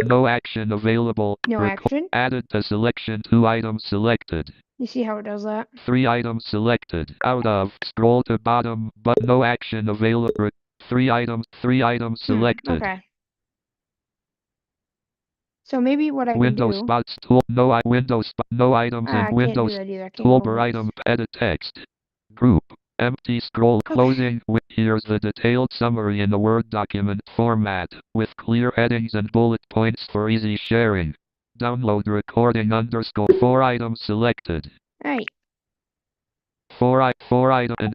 No action available. No action. Added to selection 2 items selected. You see how it does that? 3 items selected. Out of. Scroll to bottom, but no action available. 3 items selected. Okay. So maybe what I can Window do. spots tool. No items in Windows. Toolbar item. Edit text. Group. Empty scroll closing. Here's the detailed summary in the Word document format with clear headings and bullet points for easy sharing. Download recording _ 4 items selected. Right. 4 item and.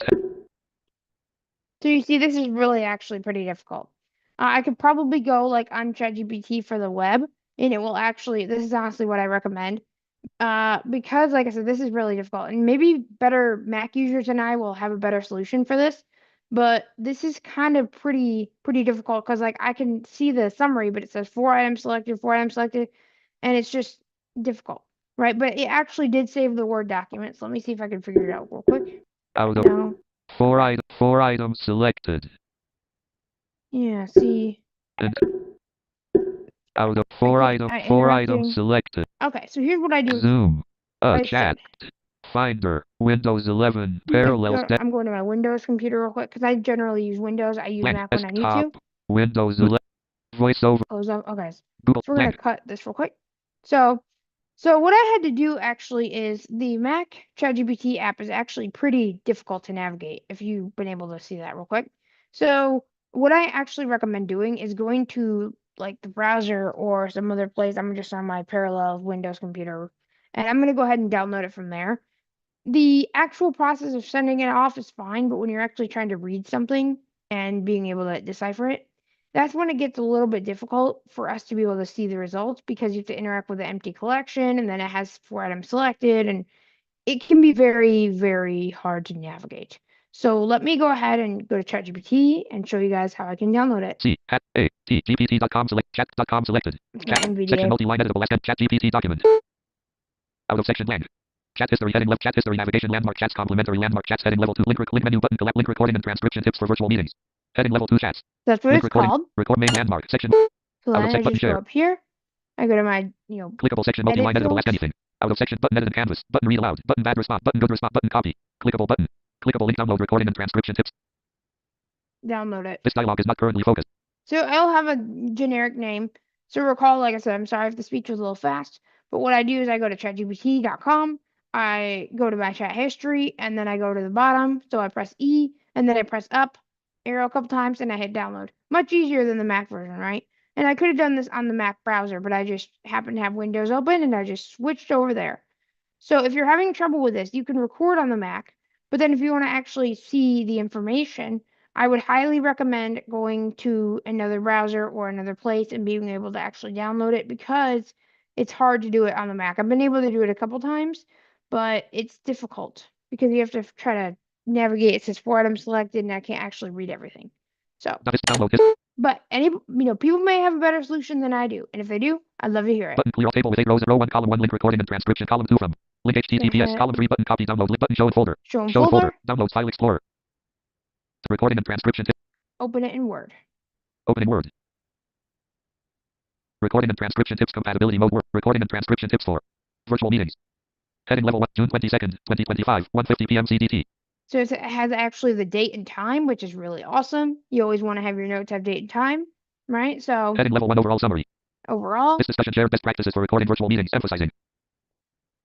So you see, this is really actually pretty difficult. I could probably go like on ChatGPT for the web, and it will actually. This is honestly what I recommend. Because like I said, this is really difficult, and maybe better Mac users than I will have a better solution for this. But this is kind of pretty difficult because like I can see the summary, but it says 4 items selected, 4 items selected, and it's just difficult, right? But it actually did save the Word document, so let me see if I can figure it out real quick. Out of. No. 4 items selected. Yeah, see. And out of 4 items selected. Okay, so here's what I do. Zoom. Chat. Finder. Windows 11. Parallel. I'm going to my Windows computer real quick because I generally use Windows. I use Mac when I need to. Windows 11. VoiceOver. Close up. Okay. Google. So we're going to cut this real quick. So what I had to do actually is the Mac ChatGPT app is actually pretty difficult to navigate if you've been able to see that real quick. So what I actually recommend doing is going to like the browser or some other place. I'm just on my parallel Windows computer, and I'm going to go ahead and download it from there. The actual process of sending it off is fine, but when you're actually trying to read something and being able to decipher it, that's when it gets a little bit difficult for us to be able to see the results because you have to interact with the empty collection and then it has 4 items selected and it can be very, very hard to navigate. So let me go ahead and go to ChatGPT and show you guys how I can download it. GPT.com select chat.com selected. Chat section multi-line editable chat GPT document. Out of section blank. Chat history heading left. Chat history navigation landmark chats complementary landmark chats heading level 2 link menu button link recording and transcription tips for virtual meetings. Heading level 2 chats. That's what link it's called. Record main landmark section. So then I just go up here. I go to my clickable section multi-line editable ask anything. Out of section button edited canvas button read aloud button bad response button good response button copy clickable button clickable link download recording and transcription tips. Download it. This dialog is not currently focused. So I'll have a generic name. So recall, like I said, I'm sorry if the speech was a little fast, but what I do is I go to chatgpt.com. I go to my chat history, and then I go to the bottom. So I press E, and then I press up arrow a couple times, and I hit download. Much easier than the Mac version, right? And I could have done this on the Mac browser, but I just happened to have Windows open, and I just switched over there. So if you're having trouble with this, you can record on the Mac, but then if you want to actually see the information, I would highly recommend going to another browser or another place and being able to actually download it, because it's hard to do it on the Mac. I've been able to do it a couple times, but it's difficult because you have to try to navigate. It says 4 items selected, and I can't actually read everything. So, but people may have a better solution than I do, and if they do, I'd love to hear it. Button clear all table with 8 rows, row 1, column 1, link recording and transcription, column 2 from link HTTPS, column 3 button copy download, link button show in folder. Show in folder. Downloads file explorer. Recording and transcription tip. Open it in Word. Open in Word. Recording and transcription tips compatibility mode Word. Recording and transcription tips for virtual meetings. Heading level 1, June 22nd, 2025, 1:50 p.m. CDT. So it has actually the date and time, which is really awesome. You always want to have your notes have date and time, right? So heading level 1 overall summary. Overall, this discussion shared best practices for recording virtual meetings, emphasizing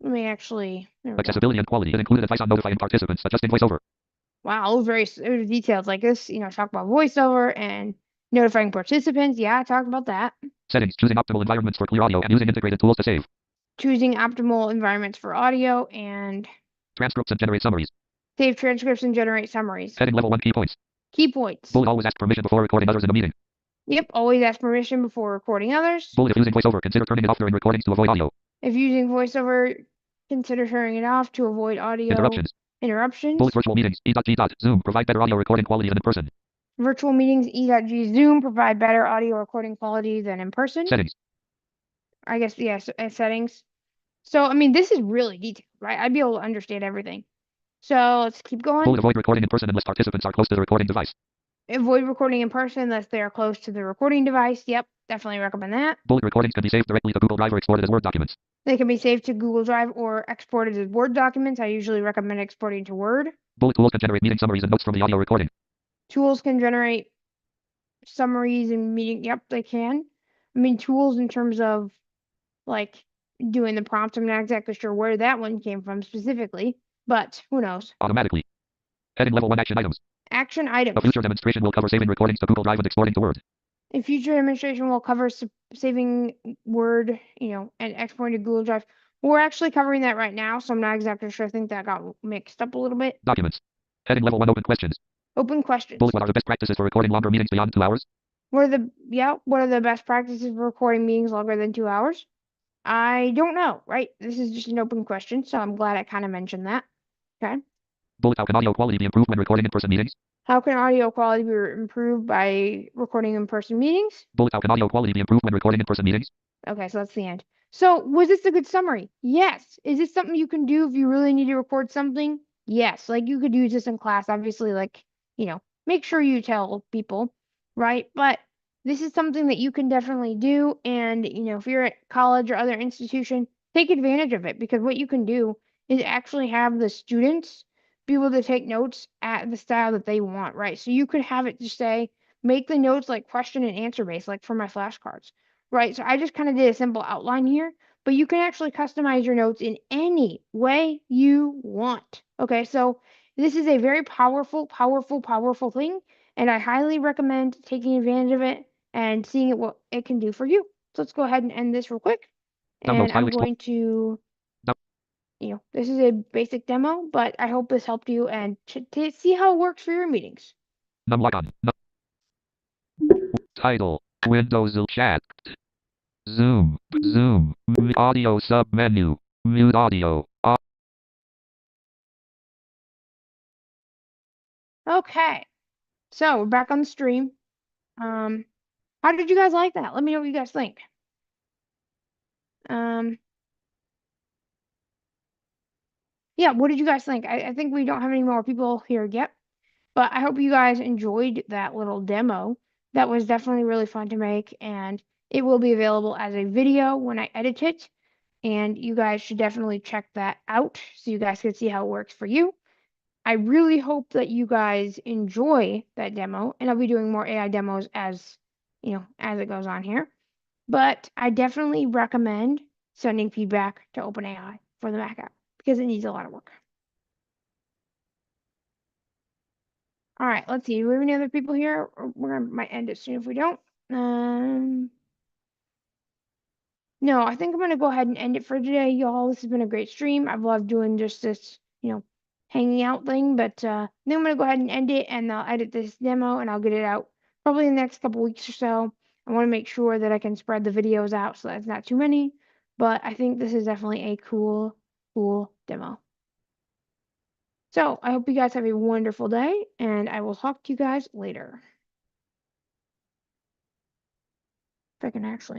let me actually accessibility and quality. It included advice on notifying participants, adjusting voiceover. Wow, very detailed like this. Talk about voiceover and notifying participants. Yeah, I talked about that. Settings, choosing optimal environments for clear audio and using integrated tools to save. Choosing optimal environments for audio and transcripts and generate summaries. Save transcripts and generate summaries. Heading level 1 key points. Key points. Bullet, always ask permission before recording others in a meeting. Yep, always ask permission before recording others. Bullet, if using voiceover, consider turning it off during recordings to avoid audio. If using voiceover, consider turning it off to avoid audio interruptions. Bullet, virtual meetings, E.G. Zoom, provide better audio recording quality than in person. Virtual meetings, E.G. Zoom, provide better audio recording quality than in person. Settings. I guess, yes, settings. So, this is really detailed, right? I'd be able to understand everything. So, let's keep going. Bullet, avoid recording in person unless participants are close to the recording device. Avoid recording in person unless they are close to the recording device. Yep, definitely recommend that. Bullet, recordings can be saved directly to Google Drive or exported as Word documents. They can be saved to Google Drive or exported as Word documents. I usually recommend exporting to Word. Bullet, tools can generate meeting summaries and notes from the audio recording. Tools can generate summaries and meeting. Yep, they can. Tools in terms of like doing the prompts. I'm not exactly sure where that one came from specifically, but who knows? Automatically. Heading level 1 action items. Action items. A future demonstration will cover saving recordings to Google Drive and exporting to Word. A future demonstration will cover saving Word, and exporting to Google Drive. We're actually covering that right now, so I'm not exactly sure. I think that got mixed up a little bit. Documents. Heading level 1 open questions. Open questions. Bullet, what are the best practices for recording longer meetings beyond 2 hours? What are the best practices for recording meetings longer than 2 hours? I don't know, right? This is just an open question, so I'm glad I kind of mentioned that. Okay. Bullet, how can audio quality be improved when recording in-person meetings? How can audio quality be improved by recording in-person meetings? Bullet, how can audio quality be improved when recording in-person meetings? Okay, so that's the end. So, was this a good summary? Yes. Is this something you can do if you really need to record something? Yes. Like, you could use this in class, obviously, make sure you tell people, right? But this is something that you can definitely do. And, if you're at college or other institution, take advantage of it, because what you can do is actually have the students be able to take notes at the style that they want, right? So you could have it just say, make the notes like question and answer based, like for my flashcards, right? So I just kind of did a simple outline here, but you can actually customize your notes in any way you want. Okay, so this is a very powerful, powerful, powerful thing, and I highly recommend taking advantage of it and seeing what it can do for you. So let's go ahead and end this real quick. And I'm going to, this is a basic demo, but I hope this helped you and to see how it works for your meetings. Title, Windows chat. Zoom, audio sub-menu, mute audio. Okay, so we're back on the stream. How did you guys like that? Let me know what you guys think. Yeah, what did you guys think? I think we don't have any more people here yet, but I hope you guys enjoyed that little demo. That was definitely really fun to make, and it will be available as a video when I edit it, and you guys should definitely check that out so you guys can see how it works for you. I really hope that you guys enjoy that demo, and I'll be doing more AI demos as it goes on here. But I definitely recommend sending feedback to OpenAI for the Mac app. because it needs a lot of work. All right, let's see. Do we have any other people here? Might end it soon if we don't. No, I think I'm gonna go ahead and end it for today, y'all. This has been a great stream. I've loved doing just this, hanging out thing. But then I'm gonna go ahead and end it, and I'll edit this demo, and I'll get it out probably in the next couple weeks or so. I want to make sure that I can spread the videos out so that's not too many. But I think this is definitely a cool demo. So I hope you guys have a wonderful day, and I will talk to you guys later. If I can actually